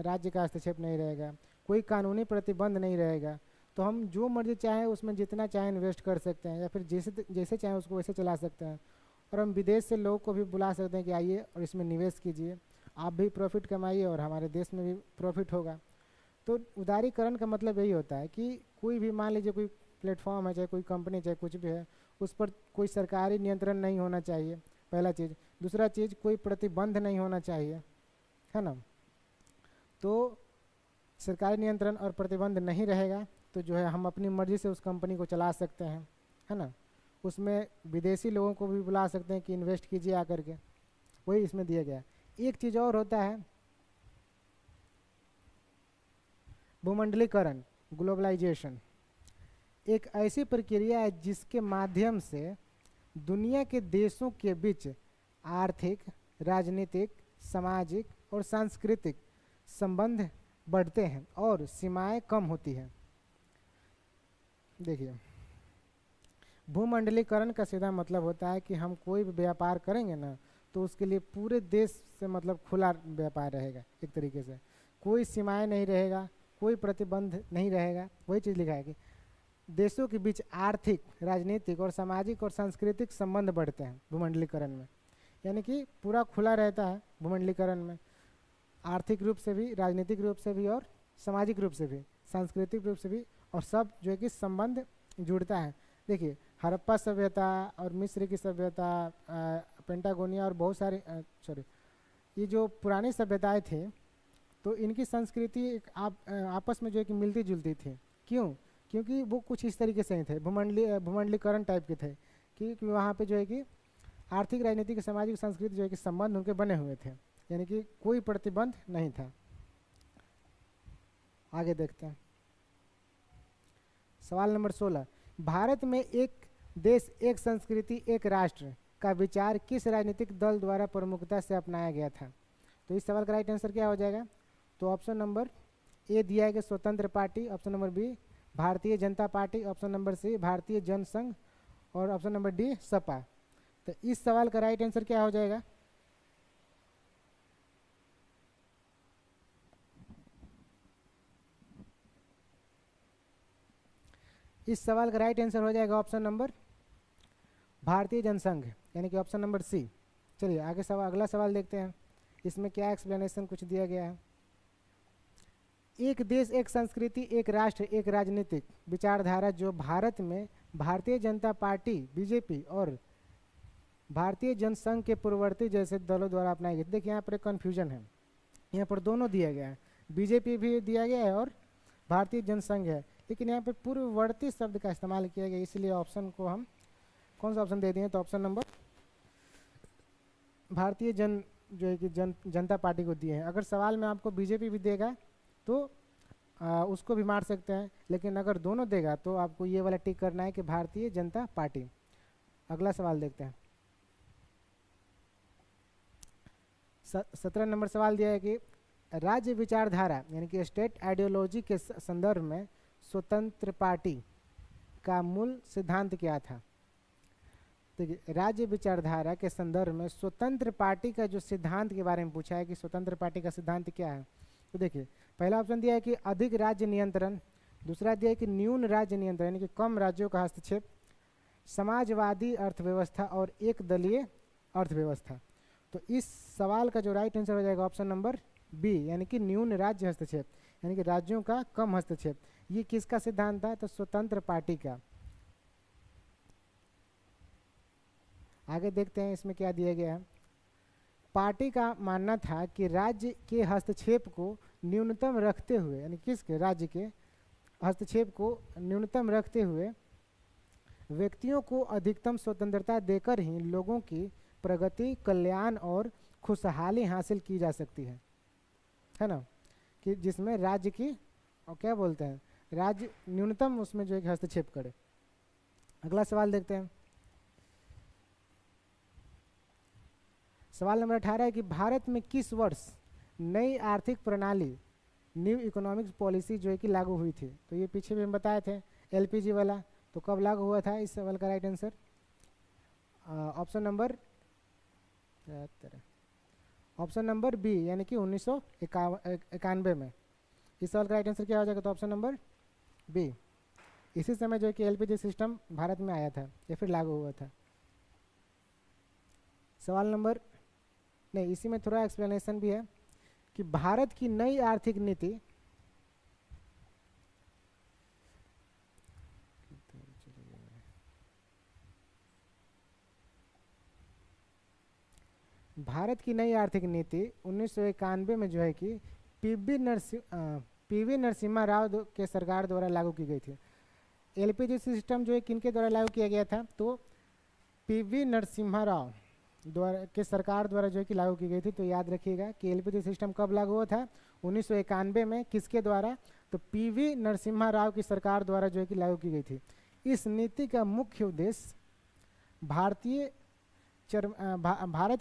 राज्य का हस्तक्षेप नहीं रहेगा, कोई कानूनी प्रतिबंध नहीं रहेगा, तो हम जो मर्जी चाहें उसमें जितना चाहें इन्वेस्ट कर सकते हैं या फिर जैसे चाहें उसको वैसे चला सकते हैं। और हम विदेश से लोगों को भी बुला सकते हैं कि आइए और इसमें निवेश कीजिए, आप भी प्रॉफिट कमाइए और हमारे देश में भी प्रॉफिट होगा। तो उदारीकरण का मतलब यही होता है कि कोई भी, मान लीजिए कोई प्लेटफॉर्म है, चाहे कोई कंपनी, चाहे कुछ भी है, उस पर कोई सरकारी नियंत्रण नहीं होना चाहिए, पहला चीज़। दूसरा चीज़, कोई प्रतिबंध नहीं होना चाहिए, है ना। तो सरकारी नियंत्रण और प्रतिबंध नहीं रहेगा तो जो है हम अपनी मर्ज़ी से उस कंपनी को चला सकते हैं, है ना। उसमें विदेशी लोगों को भी बुला सकते हैं कि इन्वेस्ट कीजिए आकर के, वही इसमें दिया गया है। एक चीज़ और होता है, भूमंडलीकरण, ग्लोबलाइजेशन। एक ऐसी प्रक्रिया है जिसके माध्यम से दुनिया के देशों के बीच आर्थिक, राजनीतिक, सामाजिक और सांस्कृतिक संबंध बढ़ते हैं और सीमाएं कम होती हैं। देखिए, भूमंडलीकरण का सीधा मतलब होता है कि हम कोई भी व्यापार करेंगे ना, तो उसके लिए पूरे देश से मतलब खुला व्यापार रहेगा, एक तरीके से कोई सीमाएं नहीं रहेगा, कोई प्रतिबंध नहीं रहेगा। वही चीज़ लिखा है कि देशों के बीच आर्थिक, राजनीतिक और सामाजिक और सांस्कृतिक संबंध बढ़ते हैं भूमंडलीकरण में। यानी कि पूरा खुला रहता है भूमंडलीकरण में, आर्थिक रूप से भी, राजनीतिक रूप से भी और सामाजिक रूप से भी, सांस्कृतिक रूप से भी, और सब जो है कि संबंध जुड़ता है। देखिए, हड़प्पा सभ्यता और मिस्र की सभ्यता, पेंटागोनिया और बहुत सारी ये जो पुरानी सभ्यताएं थे, तो इनकी संस्कृति आपस में जो है कि मिलती जुलती थी। क्यों? क्योंकि वो कुछ इस तरीके से ही थे, भूमंडलीकरण टाइप के थे, कि वहाँ पे जो है कि आर्थिक, राजनीतिक, सामाजिक, सांस्कृतिक जो है कि संबंध उनके बने हुए थे, यानी कि कोई प्रतिबंध नहीं था। आगे देखते हैं, सवाल नंबर 16। भारत में एक देश, एक संस्कृति, एक राष्ट्र का विचार किस राजनीतिक दल द्वारा प्रमुखता से अपनाया गया था? तो इस सवाल का राइट आंसर क्या हो जाएगा? तो ऑप्शन नंबर ए दिया है स्वतंत्र party, option number B Bharatiya Janata party, option number सी भारतीय जनसंघ, और ऑप्शन नंबर डी सपा। तो इस सवाल का राइट आंसर क्या हो जाएगा? इस सवाल का राइट आंसर हो जाएगा ऑप्शन नंबर भारतीय जनसंघ, यानी कि ऑप्शन नंबर सी। चलिए आगे सवाल, अगला सवाल देखते हैं, इसमें क्या एक्सप्लेनेशन कुछ दिया गया है। एक देश, एक संस्कृति, एक राष्ट्र, एक राजनीतिक विचारधारा जो भारत में भारतीय जनता पार्टी बीजेपी और भारतीय जनसंघ के पूर्ववर्ती जैसे दलों द्वारा अपनाई गई। देखिए यहाँ पर एक कन्फ्यूजन है, यहाँ पर दोनों दिया गया है, बीजेपी भी दिया गया है और भारतीय जनसंघ है, लेकिन यहाँ पर पूर्ववर्ती शब्द का इस्तेमाल किया गया, इसलिए ऑप्शन को हम कौन सा ऑप्शन दे दिए? तो ऑप्शन नंबर भारतीय जो है कि जनता पार्टी को दिए हैं। अगर सवाल में आपको बीजेपी भी देगा तो उसको भी मार सकते हैं, लेकिन अगर दोनों देगा तो आपको ये वाला टिक करना है कि भारतीय जनता पार्टी। अगला सवाल देखते हैं, 17 नंबर सवाल दिया है कि राज्य विचारधारा यानी कि स्टेट आइडियोलॉजी के संदर्भ में स्वतंत्र पार्टी का मूल सिद्धांत क्या था? देखिए, राज्य विचारधारा के संदर्भ में स्वतंत्र पार्टी का जो सिद्धांत के बारे में पूछा है कि स्वतंत्र पार्टी का सिद्धांत क्या है, तो देखिए पहला ऑप्शन दिया है कि अधिक राज्य नियंत्रण, दूसरा दिया है कि न्यून राज्य नियंत्रण यानी कि कम राज्यों का हस्तक्षेप, समाजवादी अर्थव्यवस्था और एक दलीय अर्थव्यवस्था। तो इस सवाल का जो राइट आंसर हो जाएगा ऑप्शन नंबर बी, यानी कि न्यून राज्य हस्तक्षेप, यानी कि राज्यों का कम हस्तक्षेप। ये किसका सिद्धांत था? तो स्वतंत्र पार्टी का। आगे देखते हैं इसमें क्या दिया गया है। पार्टी का मानना था कि राज्य के हस्तक्षेप को न्यूनतम रखते हुए, यानी किसके? राज्य के हस्तक्षेप को न्यूनतम रखते हुए व्यक्तियों को अधिकतम स्वतंत्रता देकर ही लोगों की प्रगति, कल्याण और खुशहाली हासिल की जा सकती है ना, कि जिसमें राज्य की, और क्या बोलते हैं, राज्य न्यूनतम उसमें जो है हस्तक्षेप करे। अगला सवाल देखते हैं, सवाल नंबर 18 है कि भारत में किस वर्ष नई आर्थिक प्रणाली, न्यू इकोनॉमिक पॉलिसी जो है कि लागू हुई थी? तो ये पीछे भी हम बताए थे, एलपीजी वाला, तो कब लागू हुआ था? इस सवाल का right answer option number B, यानी कि 1991 में। इस सवाल का राइट आंसर क्या हो जाएगा? तो ऑप्शन नंबर बी। इसी समय जो है कि एलपीजी सिस्टम भारत में आया था या फिर लागू हुआ था। सवाल नंबर नहीं, इसी में थोड़ा एक्सप्लेनेशन भी है कि भारत की नई आर्थिक नीति भारत की नई आर्थिक नीति 1991 में जो है कि पीवी नरसिम्हा राव के सरकार द्वारा लागू की गई थी। एलपीजी सिस्टम जो है किनके द्वारा लागू किया गया था, तो पीवी नरसिम्हा राव द्वारा के सरकार द्वारा जो है कि लागू की गई थी। तो याद रखिएगा कि एलपीजी सिस्टम कब लागू हुआ था, 1991 में। किसके द्वारा, तो पीवी नरसिम्हा राव की सरकार द्वारा जो है कि लागू की गई थी। इस नीति का मुख्य उद्देश्य भारत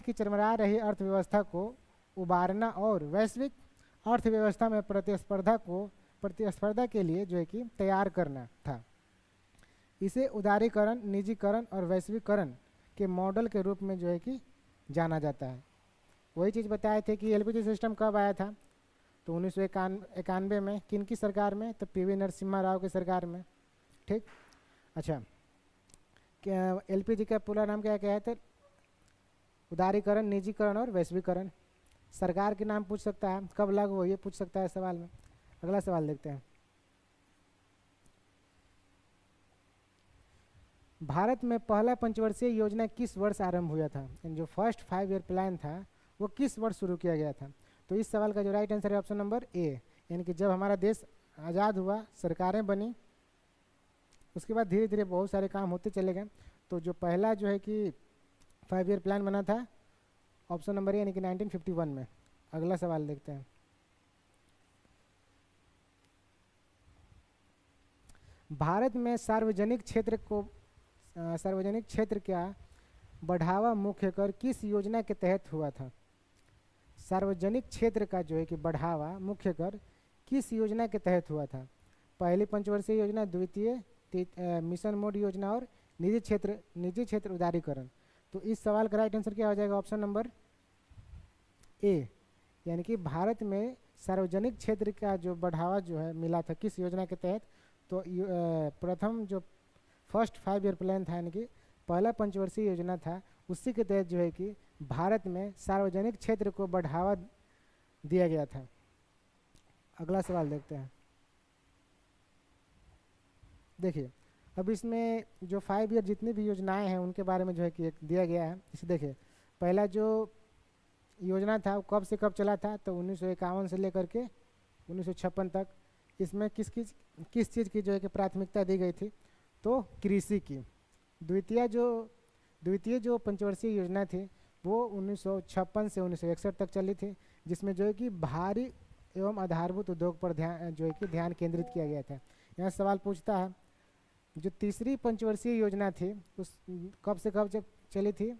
की चरमरा रही अर्थव्यवस्था को उबारना और वैश्विक अर्थव्यवस्था में प्रतिस्पर्धा के लिए जो है कि तैयार करना था। इसे उदारीकरण, निजीकरण और वैश्वीकरण के मॉडल के रूप में जो है कि जाना जाता है। वही चीज़ बताए थे कि एलपीजी सिस्टम कब आया था, तो 1991 में। किन की सरकार में, तो पीवी नरसिम्हा राव की सरकार में। ठीक, अच्छा, क्या एलपीजी का पूरा नाम क्या है, तो उदारीकरण, निजीकरण और वैश्वीकरण। सरकार के नाम पूछ सकता है, कब लागू हो ये पूछ सकता है सवाल में। अगला सवाल देखते हैं। भारत में पहला पंचवर्षीय योजना किस वर्ष आरंभ हुआ था, जो फर्स्ट 5 ईयर प्लान था वो किस वर्ष शुरू किया गया था। तो इस सवाल का जो राइट आंसर है ऑप्शन नंबर ए, यानी कि जब हमारा देश आज़ाद हुआ, सरकारें बनी, उसके बाद धीरे धीरे बहुत सारे काम होते चले गए। तो जो पहला जो है कि 5 ईयर प्लान बना था, ऑप्शन नंबर ए, यानी कि 1951 में। अगला सवाल देखते हैं। भारत में सार्वजनिक क्षेत्र का बढ़ावा मुख्य कर किस योजना के तहत हुआ था। सार्वजनिक क्षेत्र का जो है कि बढ़ावा मुख्य कर किस योजना के तहत हुआ था। पहली पंचवर्षीय योजना, द्वितीय मिशन मोड योजना और निजी क्षेत्र उदारीकरण। तो इस सवाल का राइट आंसर क्या हो जाएगा, ऑप्शन नंबर ए, यानी कि भारत में सार्वजनिक क्षेत्र का जो बढ़ावा जो है मिला था किस योजना के तहत, तो प्रथम जो फर्स्ट 5 ईयर प्लान था, यानी कि पहला पंचवर्षीय योजना था, उसी के तहत जो है कि भारत में सार्वजनिक क्षेत्र को बढ़ावा दिया गया था। अगला सवाल देखते हैं। देखिए, अब इसमें जो 5 ईयर जितनी भी योजनाएं हैं उनके बारे में जो है कि एक दिया गया है। इसे देखिए, पहला जो योजना था वो कब से कब चला था, तो 1951 से लेकर के 1956 तक। इसमें किस चीज़ की जो है कि प्राथमिकता दी गई थी, तो कृषि की। द्वितीय जो पंचवर्षीय योजना थी वो 1956 से 1961 तक चली थी, जिसमें जो है कि भारी एवं आधारभूत उद्योग पर ध्यान केंद्रित किया गया था। यहाँ सवाल पूछता है, जो तीसरी पंचवर्षीय योजना थी उस कब से कब जब चली थी,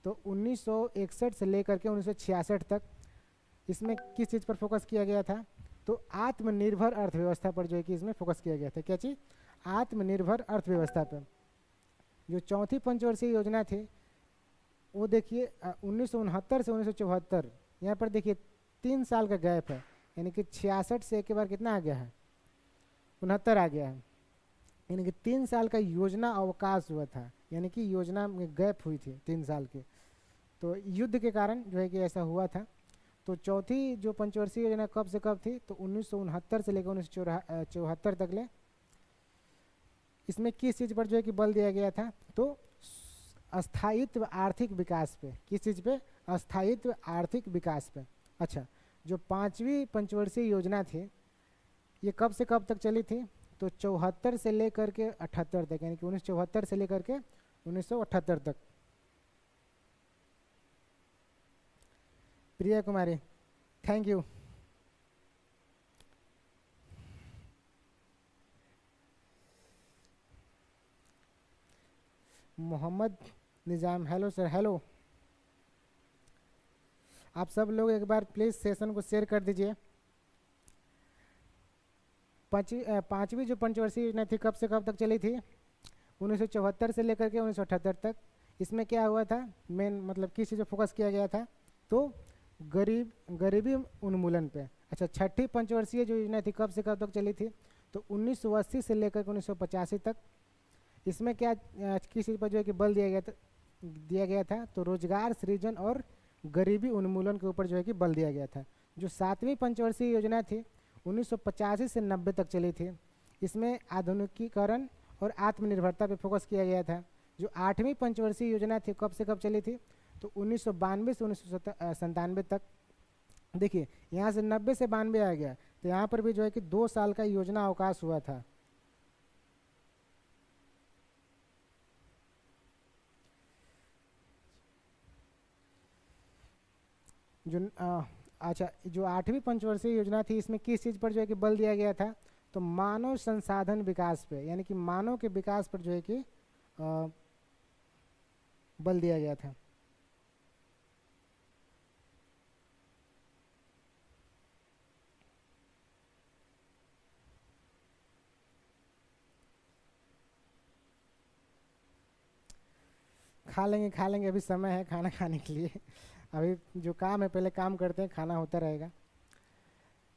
तो 1961 से लेकर के 1966 तक। इसमें किस चीज़ पर फोकस किया गया था, तो आत्मनिर्भर अर्थव्यवस्था पर जो है कि इसमें फोकस किया गया था। क्या चीज़, आत्मनिर्भर अर्थव्यवस्था पर। जो चौथी पंचवर्षीय योजना थी वो देखिए 1969 से 1974, यहाँ पर देखिए 3 साल का गैप है, यानी कि 66 से एक के बार कितना आ गया है, 69 आ गया है, यानी कि 3 साल का योजना अवकाश हुआ था, यानी कि योजना में गैप हुई थी 3 साल की। तो युद्ध के कारण जो है कि ऐसा हुआ था। तो चौथी जो पंचवर्षीय योजना कब से कब थी, तो 1969 से लेकर 1974 तक ले। इसमें किस चीज़ पर जो है कि बल दिया गया था, तो अस्थायित्व आर्थिक विकास पे। किस चीज़ पे, अस्थायित्व आर्थिक विकास पे। अच्छा, जो 5वीं पंचवर्षीय योजना थी ये कब से कब तक चली थी, तो 74 से लेकर के 78 तक, यानी कि 1974 से लेकर के 1978 तक। Priya Kumari, thank you. Mohammad Nizam, hello sir, hello. आप सब लोग एक बार प्लीज़ सेशन को शेयर कर दीजिए। पाँचवीं जो पंचवर्षीय योजना थी कब से कब तक चली थी, 1974 से लेकर के 1978 तक। इसमें क्या हुआ था, मेन मतलब किस चीज़ पर फोकस किया गया था, तो गरीबी उन्मूलन पे। अच्छा, छठी पंचवर्षीय जो योजना थी कब से कब तक चली थी, तो 1980 से लेकर के 1985 तक। इसमें क्या किस चीज़ पर जो है कि बल दिया गया था, तो रोजगार सृजन और गरीबी उन्मूलन के ऊपर जो है कि बल दिया गया था। जो 7वीं पंचवर्षीय योजना थी 1985 से 90 तक चली थी। इसमें आधुनिकीकरण और आत्मनिर्भरता पे फोकस किया गया था। जो 8वीं पंचवर्षीय योजना थी कब से कब चली थी, तो 1992 से 1997 तक। देखिए यहाँ से 90 से 92 आ गया, तो यहाँ पर भी जो है कि 2 साल का योजना अवकाश हुआ था। जो अच्छा, जो 8वीं पंचवर्षीय योजना थी, इसमें किस चीज़ पर जो है कि बल दिया गया था? तो मानव संसाधन विकास पे, यानी कि मानव के विकास पर जो है कि बल दिया गया था। खा लेंगे, अभी समय है खाना खाने के लिए। अभी जो काम है पहले काम करते हैं, खाना होता रहेगा।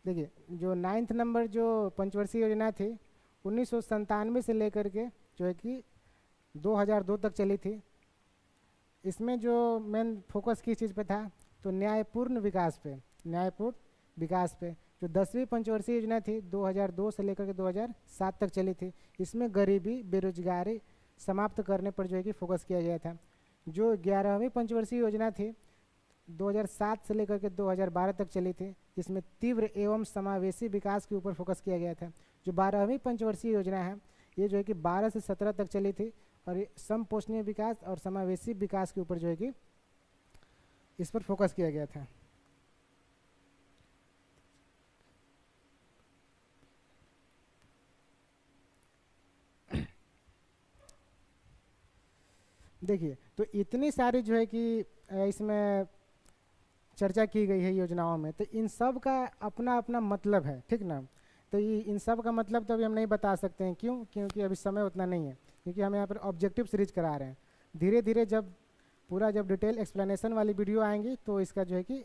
देखिए जो 9th नंबर जो पंचवर्षीय योजना थी 1997 से लेकर के जो है कि 2002 तक चली थी। इसमें जो मेन फोकस किस चीज़ पे था? तो न्यायपूर्ण विकास पे, न्यायपूर्ण विकास पे। जो 10वीं पंचवर्षीय योजना थी 2002 से लेकर के 2007 तक चली थी, इसमें गरीबी बेरोजगारी समाप्त करने पर जो है कि फोकस किया गया था। जो 11वीं पंचवर्षीय योजना थी 2007 से लेकर के 2012 तक चली थी, जिसमें तीव्र एवं समावेशी विकास के ऊपर फोकस किया गया था। जो 12वीं पंचवर्षीय योजना है ये जो है कि 12 से 17 तक चली थी, और ये समपोषणीय विकास और समावेशी विकास के ऊपर जो है कि इस पर फोकस किया गया था। देखिए तो इतनी सारी जो है कि इसमें चर्चा की गई है योजनाओं में, तो इन सब का अपना अपना मतलब है, ठीक ना। तो ये इन सब का मतलब तो अभी हम नहीं बता सकते हैं, क्यों? क्योंकि अभी समय उतना नहीं है, क्योंकि हम यहाँ पर ऑब्जेक्टिव सीरीज करा रहे हैं। धीरे धीरे जब पूरा जब डिटेल एक्सप्लेनेशन वाली वीडियो आएंगी तो इसका जो है कि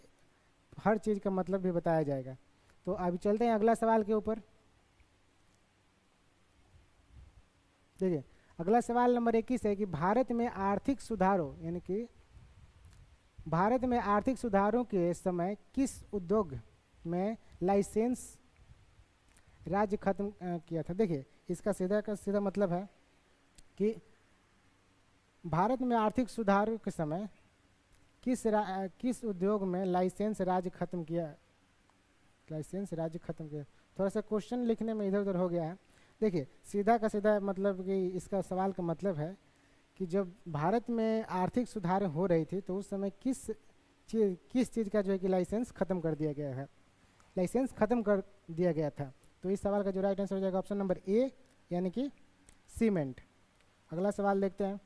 हर चीज़ का मतलब भी बताया जाएगा। तो अभी चलते हैं अगला सवाल के ऊपर। देखिए अगला सवाल नंबर 21 है कि भारत में आर्थिक सुधारों, यानी कि भारत में आर्थिक सुधारों के समय किस उद्योग में लाइसेंस राज्य खत्म किया था? देखिए इसका सीधा का सीधा मतलब है कि भारत में आर्थिक सुधारों के समय किस उद्योग में लाइसेंस राज्य खत्म किया, लाइसेंस राज्य खत्म किया। थोड़ा सा क्वेश्चन लिखने में इधर उधर हो गया है। देखिए सीधा का सीधा मतलब कि इसका सवाल का मतलब है कि जब भारत में आर्थिक सुधार हो रही थी तो उस समय किस चीज़ का जो है कि लाइसेंस ख़त्म कर दिया गया है, लाइसेंस ख़त्म कर दिया गया था। तो इस सवाल का जो राइट आंसर हो जाएगा ऑप्शन नंबर ए, यानी कि सीमेंट। अगला सवाल देखते हैं।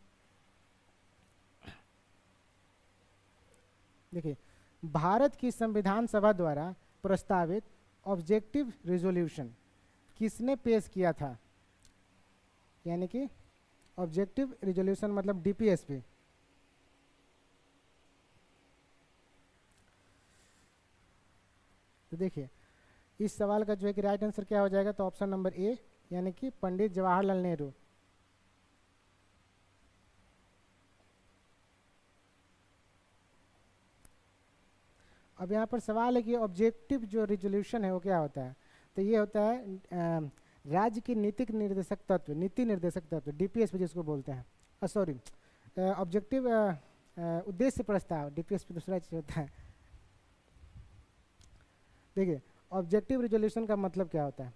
देखिए भारत की संविधान सभा द्वारा प्रस्तावित ऑब्जेक्टिव रिजोल्यूशन किसने पेश किया था? यानी कि ऑब्जेक्टिव रिजोल्यूशन मतलब डीपीएसपी। तो देखिए इस सवाल का जो है कि राइट आंसर क्या हो जाएगा? तो ऑप्शन नंबर ए, यानी कि पंडित जवाहरलाल नेहरू। अब यहाँ पर सवाल है कि ऑब्जेक्टिव जो रिजोल्यूशन है वो क्या होता है? तो ये होता है राज्य की नीतिक निर्देशक तत्व, नीति निर्देशक तत्व, डीपीएसपी जिसको बोलते हैं। सॉरी, ऑब्जेक्टिव उद्देश्य प्रस्ताव, डीपीएसपी दूसरा चीज होता है। देखिए ऑब्जेक्टिव रिजोल्यूशन का मतलब क्या होता है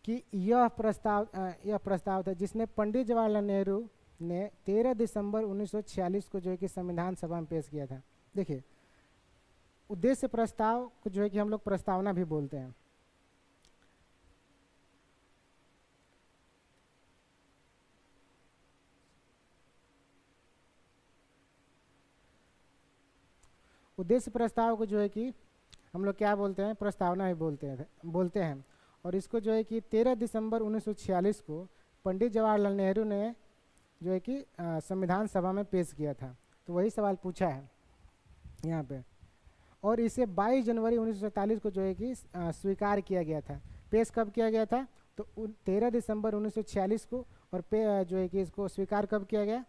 कि यह प्रस्ताव था जिसने पंडित जवाहरलाल नेहरू ने 13 दिसंबर 1946 को जो है कि संविधान सभा में पेश किया था। देखिए उद्देश्य प्रस्ताव को जो है कि हम लोग प्रस्तावना भी बोलते हैं। उद्देश्य प्रस्ताव को जो है कि हम लोग क्या बोलते हैं? प्रस्तावना ही बोलते हैं। और इसको जो है कि 13 दिसंबर 1946 को पंडित जवाहरलाल नेहरू ने जो है कि संविधान सभा में पेश किया था। तो वही सवाल पूछा है यहाँ पे। और इसे 22 जनवरी 1947 को जो है कि स्वीकार किया गया था। पेश कब किया गया था? तो 13 दिसंबर 1946 को। और जो है कि इसको स्वीकार कब किया गया?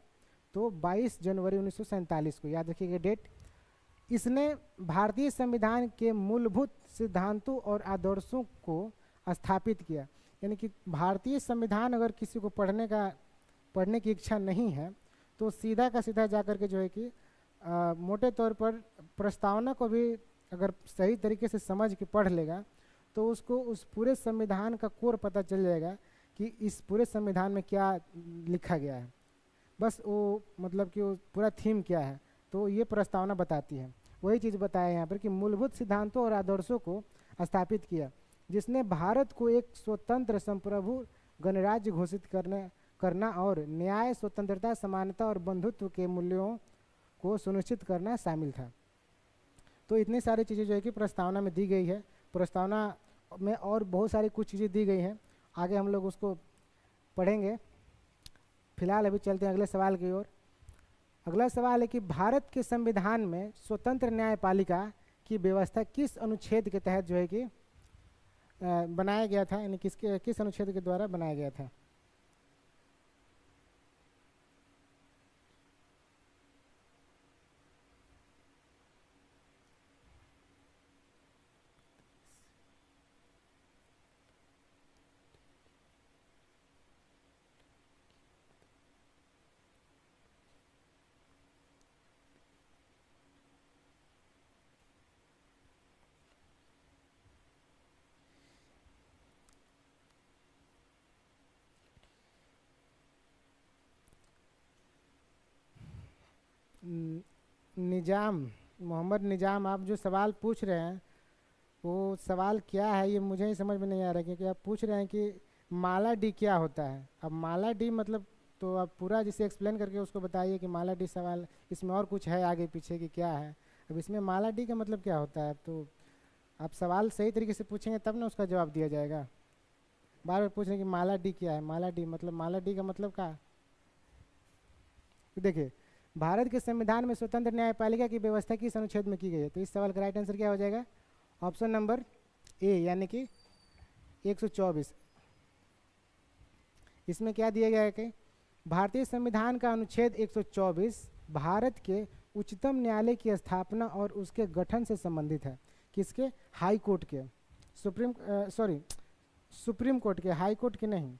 तो 22 जनवरी 1947 को। याद रखिएगा डेट। इसने भारतीय संविधान के मूलभूत सिद्धांतों और आदर्शों को स्थापित किया। यानी कि भारतीय संविधान अगर किसी को पढ़ने की इच्छा नहीं है तो सीधा का सीधा जा कर के जो है कि मोटे तौर पर प्रस्तावना को भी अगर सही तरीके से समझ के पढ़ लेगा तो उसको उस पूरे संविधान का कोर पता चल जाएगा कि इस पूरे संविधान में क्या लिखा गया है, बस वो मतलब कि वो पूरा थीम क्या है, तो ये प्रस्तावना बताती है। वही चीज़ बताया यहाँ पर कि मूलभूत सिद्धांतों और आदर्शों को स्थापित किया जिसने भारत को एक स्वतंत्र संप्रभु गणराज्य घोषित करना और न्याय, स्वतंत्रता, समानता और बंधुत्व के मूल्यों को सुनिश्चित करना शामिल था। तो इतनी सारी चीज़ें जो है कि प्रस्तावना में दी गई है। प्रस्तावना में और बहुत सारी कुछ चीज़ें दी गई हैं, आगे हम लोग उसको पढ़ेंगे। फिलहाल अभी चलते हैं अगले सवाल की ओर। अगला सवाल है कि भारत के संविधान में स्वतंत्र न्यायपालिका की व्यवस्था किस अनुच्छेद के तहत जो है कि बनाया गया था, यानी किस अनुच्छेद के द्वारा बनाया गया था। निजाम, मोहम्मद निजाम, आप जो सवाल पूछ रहे हैं वो सवाल क्या है ये मुझे ही समझ में नहीं आ रहा, क्योंकि आप पूछ रहे हैं कि माला डी क्या होता है। अब माला डी मतलब, तो आप पूरा जिसे एक्सप्लेन करके उसको बताइए कि माला डी सवाल इसमें और कुछ है आगे पीछे कि क्या है। अब इसमें माला डी का मतलब क्या होता है, तो आप सवाल सही तरीके से पूछेंगे तब ना उसका जवाब दिया जाएगा। बार बार पूछ रहे हैं कि माला डी क्या है, माला डी मतलब, माला डी का मतलब क्या। तो देखिए, भारत के संविधान में स्वतंत्र न्यायपालिका की व्यवस्था किस अनुच्छेद में की गई है, तो इस सवाल का राइट आंसर क्या हो जाएगा, ऑप्शन नंबर ए यानी कि 124। इसमें क्या दिया गया है कि भारतीय संविधान का अनुच्छेद 124 भारत के उच्चतम न्यायालय की स्थापना और उसके गठन से संबंधित है। किसके, हाई कोर्ट के, सुप्रीम कोर्ट के, हाई कोर्ट के नहीं,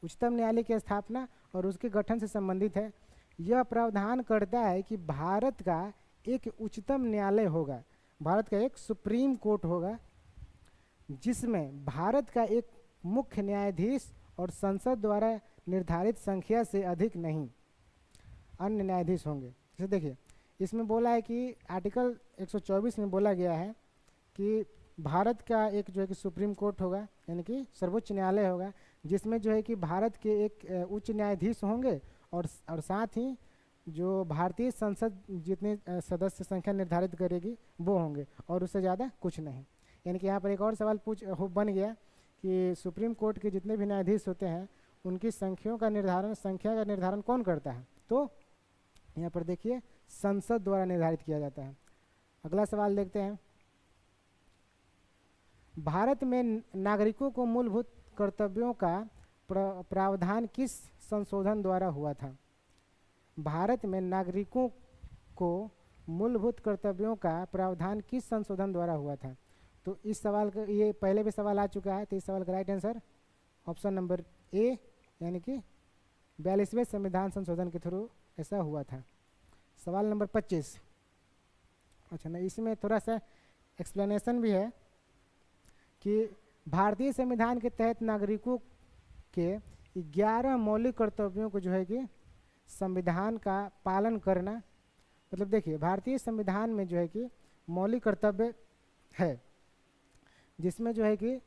उच्चतम न्यायालय की स्थापना और उसके गठन से संबंधित है। यह प्रावधान करता है कि भारत का एक उच्चतम न्यायालय होगा, भारत का एक सुप्रीम कोर्ट होगा, जिसमें भारत का एक मुख्य न्यायाधीश और संसद द्वारा निर्धारित संख्या से अधिक नहीं अन्य न्यायाधीश होंगे। जैसे देखिए, इसमें बोला है कि आर्टिकल 124 में बोला गया है कि भारत का एक जो है कि सुप्रीम कोर्ट होगा, यानी कि सर्वोच्च न्यायालय होगा, जिसमें जो है कि भारत के एक उच्च न्यायाधीश होंगे और साथ ही जो भारतीय संसद जितने सदस्य संख्या निर्धारित करेगी वो होंगे, और उससे ज़्यादा कुछ नहीं। यानी कि यहाँ पर एक और सवाल बन गया कि सुप्रीम कोर्ट के जितने भी न्यायाधीश होते हैं उनकी संख्या का निर्धारण कौन करता है, तो यहाँ पर देखिए संसद द्वारा निर्धारित किया जाता है। अगला सवाल देखते हैं। भारत में नागरिकों को मूलभूत कर्तव्यों का प्रावधान किस संशोधन द्वारा हुआ था। भारत में नागरिकों को मूलभूत कर्तव्यों का प्रावधान किस संशोधन द्वारा हुआ था, तो इस सवाल का, ये पहले भी सवाल आ चुका है, तो इस सवाल का right answer option number A यानी कि 42वें संविधान संशोधन के थ्रू ऐसा हुआ था। सवाल नंबर 25। अच्छा ना, इसमें थोड़ा सा एक्सप्लेनेशन भी है कि भारतीय संविधान के तहत नागरिकों के 11 मौलिक कर्तव्यों को जो है कि संविधान का पालन करना, मतलब देखिए भारतीय संविधान में जो है कि मौलिक कर्तव्य है, जिसमें जो है कि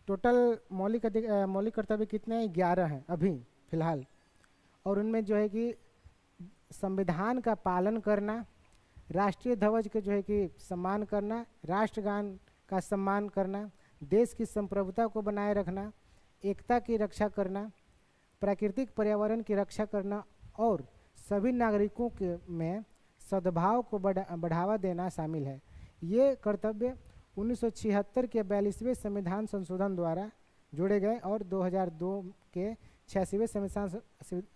टोटल मौलिक कर्तव्य कितने हैं, 11 हैं अभी फिलहाल, और उनमें जो है कि संविधान का पालन करना, राष्ट्रीय ध्वज के जो है कि सम्मान करना, राष्ट्रगान का सम्मान करना, देश की संप्रभुता को बनाए रखना, एकता की रक्षा करना, प्राकृतिक पर्यावरण की रक्षा करना और सभी नागरिकों के में सद्भाव को बढ़ावा देना शामिल है। ये कर्तव्य 1976 के 42वें संविधान संशोधन द्वारा जोड़े गए और 2002 के 86वें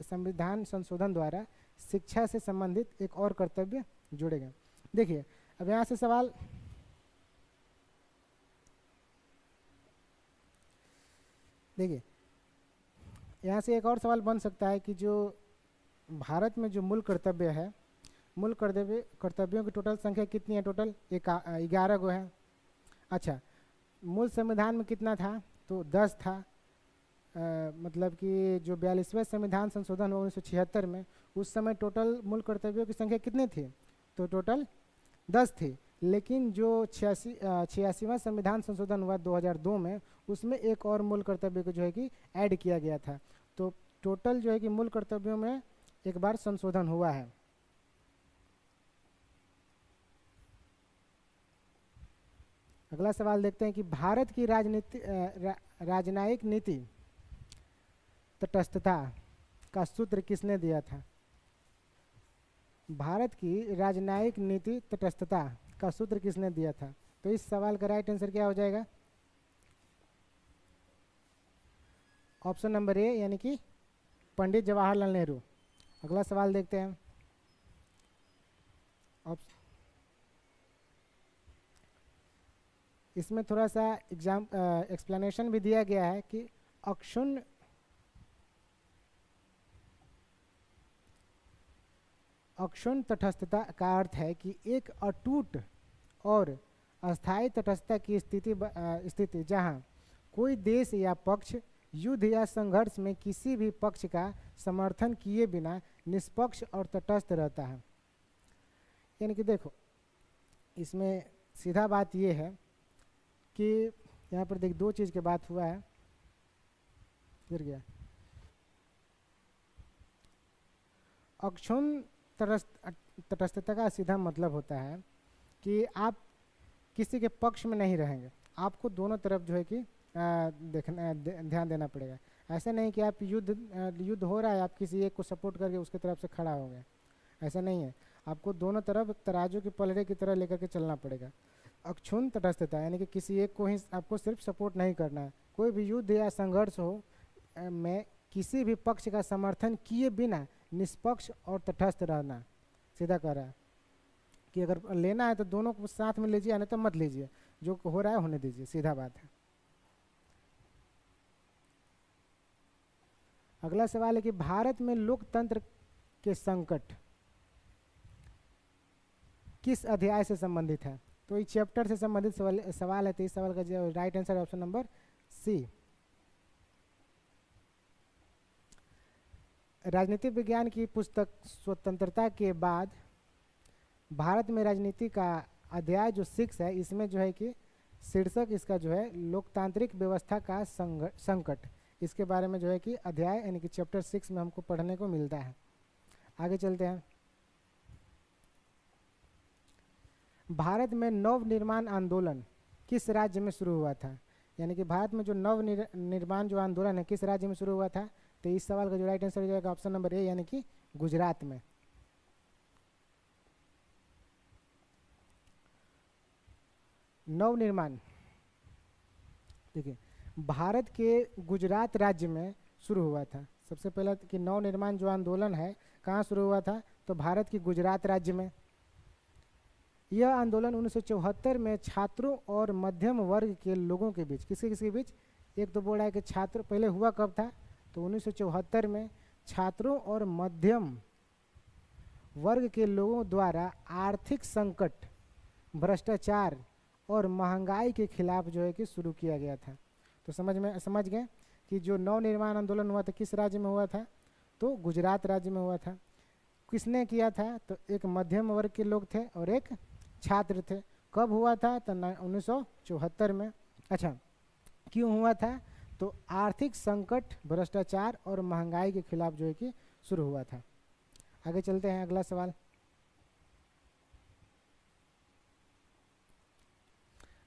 संविधान संशोधन द्वारा शिक्षा से संबंधित एक और कर्तव्य जोड़े गए। देखिए, अब यहाँ से सवाल, देखिए यहाँ से एक और सवाल बन सकता है कि जो भारत में जो मूल कर्तव्य है, मूल कर्तव्यों की टोटल संख्या कितनी है? टोटल 11 गो है। अच्छा, मूल संविधान में कितना था? तो 10 था। मतलब कि जो 42वें संविधान संशोधन हुआ 1976 में, उस समय टोटल मूल कर्तव्यों की संख्या कितनी थी? तो टोटल 10 थी। लेकिन जो 86वां संविधान संशोधन हुआ 2002 में, उसमें एक और मूल कर्तव्य को जो है कि ऐड किया गया था। तो टोटल जो है कि मूल कर्तव्यों में एक बार संशोधन हुआ है। अगला सवाल देखते हैं कि भारत की राजनयिक नीति तटस्थता का सूत्र किसने दिया था? भारत की राजनयिक नीति तटस्थता का सूत्र किसने दिया था? तो इस सवाल का राइट आंसर क्या हो जाएगा? ऑप्शन नंबर ए, यानी कि पंडित जवाहरलाल नेहरू। अगला सवाल देखते हैं। इसमें थोड़ा सा एक्सप्लेनेशन भी दिया गया है कि अक्षुण्ण तटस्थता का अर्थ है कि एक अटूट और अस्थायी तटस्थता की स्थिति जहां कोई देश या पक्ष युद्ध या संघर्ष में किसी भी पक्ष का समर्थन किए बिना निष्पक्ष और तटस्थ रहता है। यानी कि देखो, इसमें सीधा बात ये है कि यहाँ पर देख, दो चीज़ के बात हुआ है। गिर गया। अक्षुण्ण तटस्थता का सीधा मतलब होता है कि आप किसी के पक्ष में नहीं रहेंगे, आपको दोनों तरफ जो है कि ध्यान देना पड़ेगा। ऐसा नहीं कि आप युद्ध हो रहा है, आप किसी एक को सपोर्ट करके उसके तरफ से खड़ा हो गए, ऐसा नहीं है। आपको दोनों तरफ तराजू के पलड़े की तरह लेकर के चलना पड़ेगा। अक्षुण्ण तटस्थता यानी कि किसी एक को ही आपको सिर्फ सपोर्ट नहीं करना है। कोई भी युद्ध या संघर्ष हो में किसी भी पक्ष का समर्थन किए बिना निष्पक्ष और तटस्थ रहना। सीधा कह रहा है कि अगर लेना है तो दोनों को साथ में लीजिए, नहीं तो मत लीजिए, जो हो रहा है होने दीजिए, सीधा बात है। अगला सवाल है कि भारत में लोकतंत्र के संकट किस अध्याय से संबंधित है? तो इस चैप्टर से संबंधित सवाल है। तो इस सवाल का right answer option number C. राजनीति विज्ञान की पुस्तक स्वतंत्रता के बाद भारत में राजनीति का अध्याय जो 6 है, इसमें जो है कि शीर्षक इसका जो है लोकतांत्रिक व्यवस्था का संकट, इसके बारे में जो है कि अध्याय यानी कि चैप्टर 6 में हमको पढ़ने को मिलता है। आगे चलते हैं। भारत में नव निर्माण आंदोलन किस राज्य में शुरू हुआ था? यानी कि भारत में जो नव निर्माण जो आंदोलन है किस राज्य में शुरू हुआ था? तो इस सवाल का जो राइट आंसर हो जाएगा ऑप्शन नंबर ए, यानी कि गुजरात में। नव निर्माण देखिए, भारत के गुजरात राज्य में शुरू हुआ था। सबसे पहले कि नव निर्माण जो आंदोलन है कहाँ शुरू हुआ था? तो भारत के गुजरात राज्य में। यह आंदोलन 1974 में छात्रों और मध्यम वर्ग के लोगों के बीच, किसके बीच? एक तो बोल रहा है कि छात्र पहले हुआ कब था? तो 1974 में छात्रों और मध्यम वर्ग के लोगों द्वारा आर्थिक संकट, भ्रष्टाचार और महंगाई के खिलाफ जो है कि शुरू किया गया था। तो समझ गए कि जो नव निर्माण आंदोलन हुआ था किस राज्य में हुआ था? तो गुजरात राज्य में हुआ था। किसने किया था? तो एक मध्यम वर्ग के लोग थे और एक छात्र थे। कब हुआ था? तो 1974 में। अच्छा, क्यों हुआ था? तो आर्थिक संकट, भ्रष्टाचार और महंगाई के खिलाफ जो है कि शुरू हुआ था। आगे चलते हैं। अगला सवाल,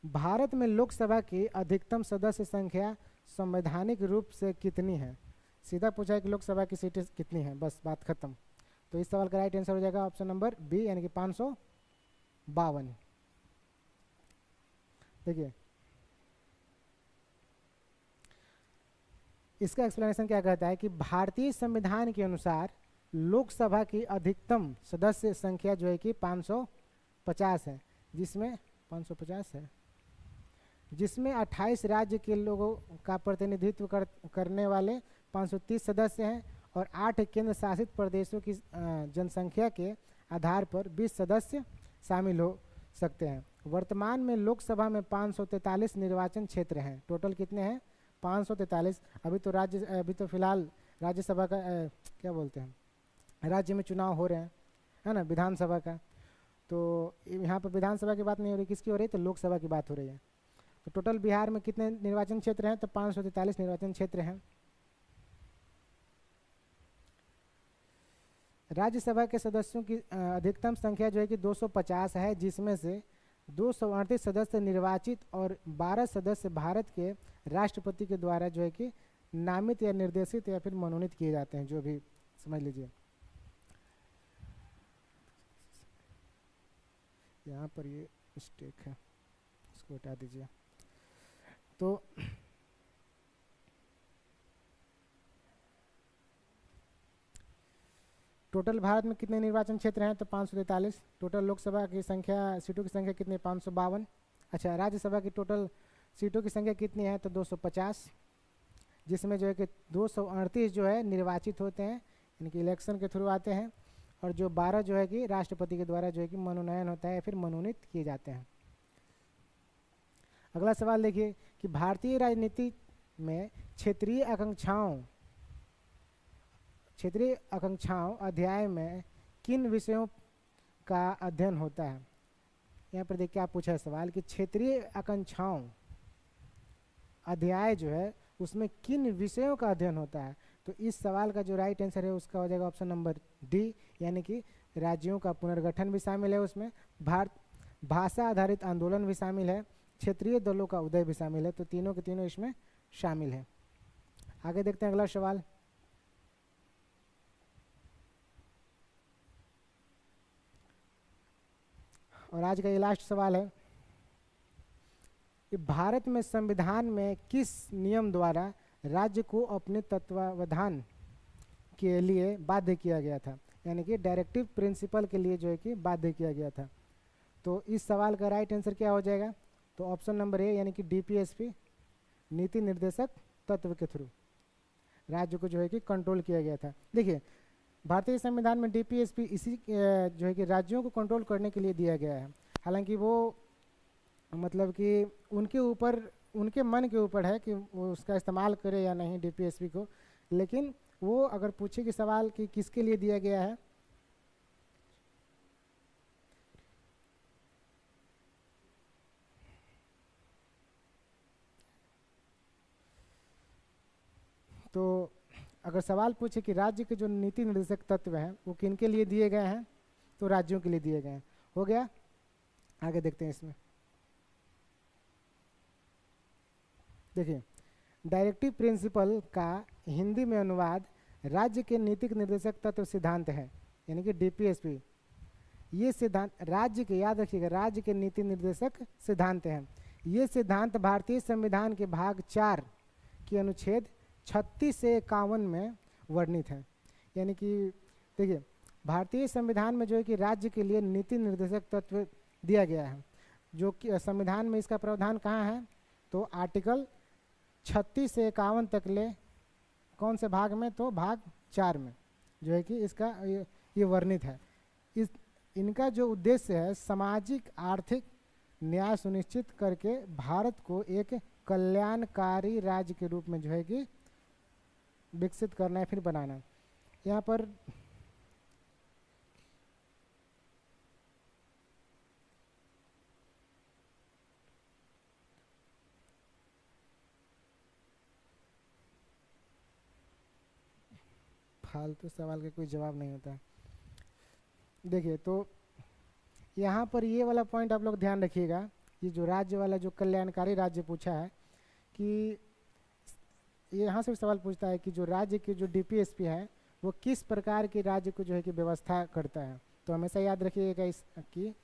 भारत में लोकसभा की अधिकतम सदस्य संख्या संवैधानिक रूप से कितनी है? सीधा पूछा है कि लोकसभा की सीटें कितनी हैं, बस बात खत्म। तो इस सवाल का राइट आंसर हो जाएगा ऑप्शन नंबर बी, यानी कि 552। देखिए, इसका एक्सप्लेनेशन क्या कहता है कि भारतीय संविधान के अनुसार लोकसभा की अधिकतम सदस्य संख्या जो है कि 550 है, जिसमें 550 है, जिसमें 28 राज्य के लोगों का प्रतिनिधित्व करने वाले 530 सदस्य हैं और 8 केंद्र शासित प्रदेशों की जनसंख्या के आधार पर 20 सदस्य शामिल हो सकते हैं। वर्तमान में लोकसभा में 543 निर्वाचन क्षेत्र हैं। टोटल कितने हैं? 543। अभी तो फिलहाल राज्यसभा का क्या बोलते हैं, राज्य में चुनाव हो रहे हैं, है ना, विधानसभा का। तो यहाँ पर विधानसभा की बात नहीं हो रही, किसकी हो रही है? तो लोकसभा की बात हो रही है। तो टोटल बिहार में कितने निर्वाचन क्षेत्र हैं? तो 543 निर्वाचन क्षेत्र हैं। राज्यसभा के सदस्यों की अधिकतम संख्या जो है कि 250 है, जिसमें से 238 सदस्य निर्वाचित और 12 सदस्य भारत के राष्ट्रपति के द्वारा जो है कि नामित या निर्देशित या फिर मनोनीत किए जाते हैं, जो भी समझ लीजिए। यहाँ पर ये मिस्टेक है, इसको हटा दीजिए। तो टोटल भारत में कितने निर्वाचन क्षेत्र हैं? तो 543। टोटल लोकसभा की संख्या, सीटों की संख्या कितनी? 552। अच्छा, राज्यसभा की टोटल सीटों की संख्या कितनी है? तो 250, जिसमें जो है कि 238 जो है निर्वाचित होते हैं, इनके इलेक्शन के थ्रू आते हैं, और जो 12 जो है कि राष्ट्रपति के द्वारा जो है कि मनोनयन होता है या फिर मनोनीत किए जाते हैं। अगला सवाल देखिए कि भारतीय राजनीति में क्षेत्रीय आकांक्षाओं अध्याय में किन विषयों का अध्ययन होता है? यहाँ पर देखिए, आप पूछा है सवाल कि क्षेत्रीय आकांक्षाओं अध्याय जो है उसमें किन विषयों का अध्ययन होता है। तो इस सवाल का जो राइट आंसर है उसका हो जाएगा ऑप्शन नंबर डी, यानी कि राज्यों का पुनर्गठन भी शामिल है उसमें, भाषा आधारित आंदोलन भी शामिल है, क्षेत्रीय दलों का उदय भी शामिल है। तो तीनों के तीनों इसमें शामिल है। आगे देखते हैं अगला सवाल। और आज का ये लास्ट सवाल है कि भारत में संविधान में किस नियम द्वारा राज्य को अपने तत्वावधान के लिए बाध्य किया गया था, यानी कि डायरेक्टिव प्रिंसिपल के लिए जो है कि बाध्य किया गया था। तो इस सवाल का राइट आंसर क्या हो जाएगा? तो ऑप्शन नंबर ए, यानी कि डीपीएसपी, नीति निर्देशक तत्व के थ्रू राज्य को जो है कि कंट्रोल किया गया था। देखिए, भारतीय संविधान में डीपीएसपी इसी जो है कि राज्यों को कंट्रोल करने के लिए दिया गया है। हालांकि वो मतलब कि उनके ऊपर, उनके मन के ऊपर है कि वो उसका इस्तेमाल करे या नहीं डीपीएसपी को, लेकिन वो अगर पूछे कि सवाल कि किसके लिए दिया गया है, तो अगर सवाल पूछे कि राज्य के जो नीति निर्देशक तत्व हैं वो किनके लिए दिए गए हैं, तो राज्यों के लिए दिए गए हैं। हो गया, आगे देखते हैं इसमें। देखिए, डायरेक्टिव प्रिंसिपल का हिंदी में अनुवाद राज्य के नीतिक निर्देशक तत्व सिद्धांत है, यानी कि डीपीएसपी। ये सिद्धांत राज्य के, याद रखिएगा, राज्य के नीति निर्देशक सिद्धांत हैं। ये सिद्धांत भारतीय संविधान के भाग 4 के अनुच्छेद 36 से 51 में वर्णित है। यानी कि देखिए, भारतीय संविधान में जो है कि राज्य के लिए नीति निर्देशक तत्व दिया गया है, जो कि संविधान में इसका प्रावधान कहाँ है? तो आर्टिकल 36 से 51 तक ले कौन से भाग में? तो भाग 4 में जो है कि इसका ये वर्णित है। इनका जो उद्देश्य है, सामाजिक आर्थिक न्याय सुनिश्चित करके भारत को एक कल्याणकारी राज्य के रूप में जो है कि विकसित करना है, फिर बनाना। यहाँ पर फालतू सवाल का कोई जवाब नहीं होता। देखिए, तो यहाँ पर ये वाला पॉइंट आप लोग ध्यान रखिएगा, ये जो राज्य वाला जो कल्याणकारी राज्य पूछा है, कि यहाँ से सवाल पूछता है कि जो राज्य की जो डीपीएसपी है वो किस प्रकार के राज्य को जो है कि व्यवस्था करता है। तो हमेशा याद रखिएगा इस कि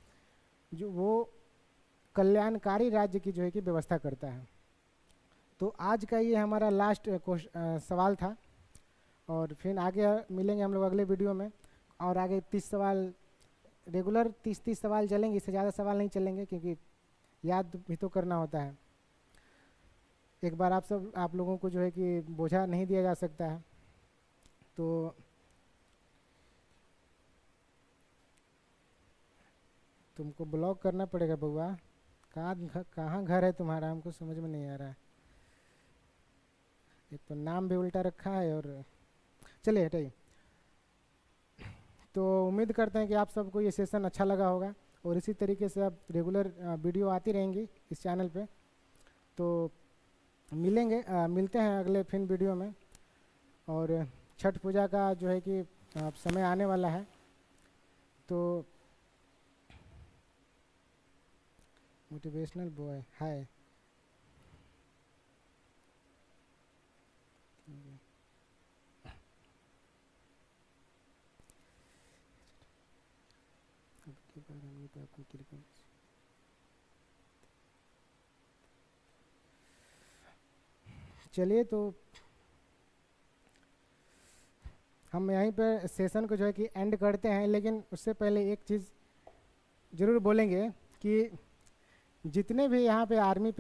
जो वो कल्याणकारी राज्य की जो है कि व्यवस्था करता है। तो आज का ये हमारा लास्ट सवाल था, और फिर आगे मिलेंगे हम लोग अगले वीडियो में, और आगे 30 सवाल रेगुलर 30 सवाल चलेंगे, इससे ज़्यादा सवाल नहीं चलेंगे, क्योंकि याद भी तो करना होता है। एक बार आप लोगों को जो है कि बोझा नहीं दिया जा सकता है। तो तुमको ब्लॉक करना पड़ेगा बउआ। कहाँ घर है तुम्हारा, हमको समझ में नहीं आ रहा है। एक तो नाम भी उल्टा रखा है और चलिए हटाइए। तो उम्मीद करते हैं कि आप सबको ये सेशन अच्छा लगा होगा और इसी तरीके से अब रेगुलर वीडियो आती रहेंगी इस चैनल पे। तो मिलते हैं अगले फिर वीडियो में। और छठ पूजा का जो है कि समय आने वाला है, तो मोटिवेशनल बॉय हाय। चलिए तो हम यहीं पर सेशन को जो है कि एंड करते हैं, लेकिन उससे पहले एक चीज़ ज़रूर बोलेंगे कि जितने भी यहाँ पे आर्मी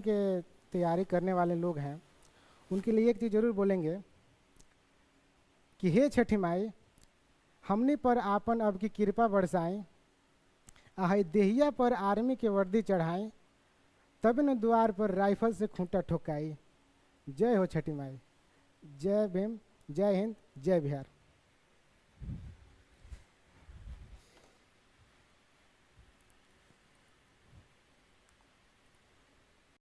के तैयारी करने वाले लोग हैं उनके लिए एक चीज़ ज़रूर बोलेंगे कि हे छठी माई, हमनी पर आपन अब की कृपा बरसाई, आहे देहिया पर आर्मी के वर्दी चढ़ाई, तब न द्वार पर राइफल से खूंटा ठोकाई। जय हो छठी माई। जय भीम, जय हिंद, जय बिहार।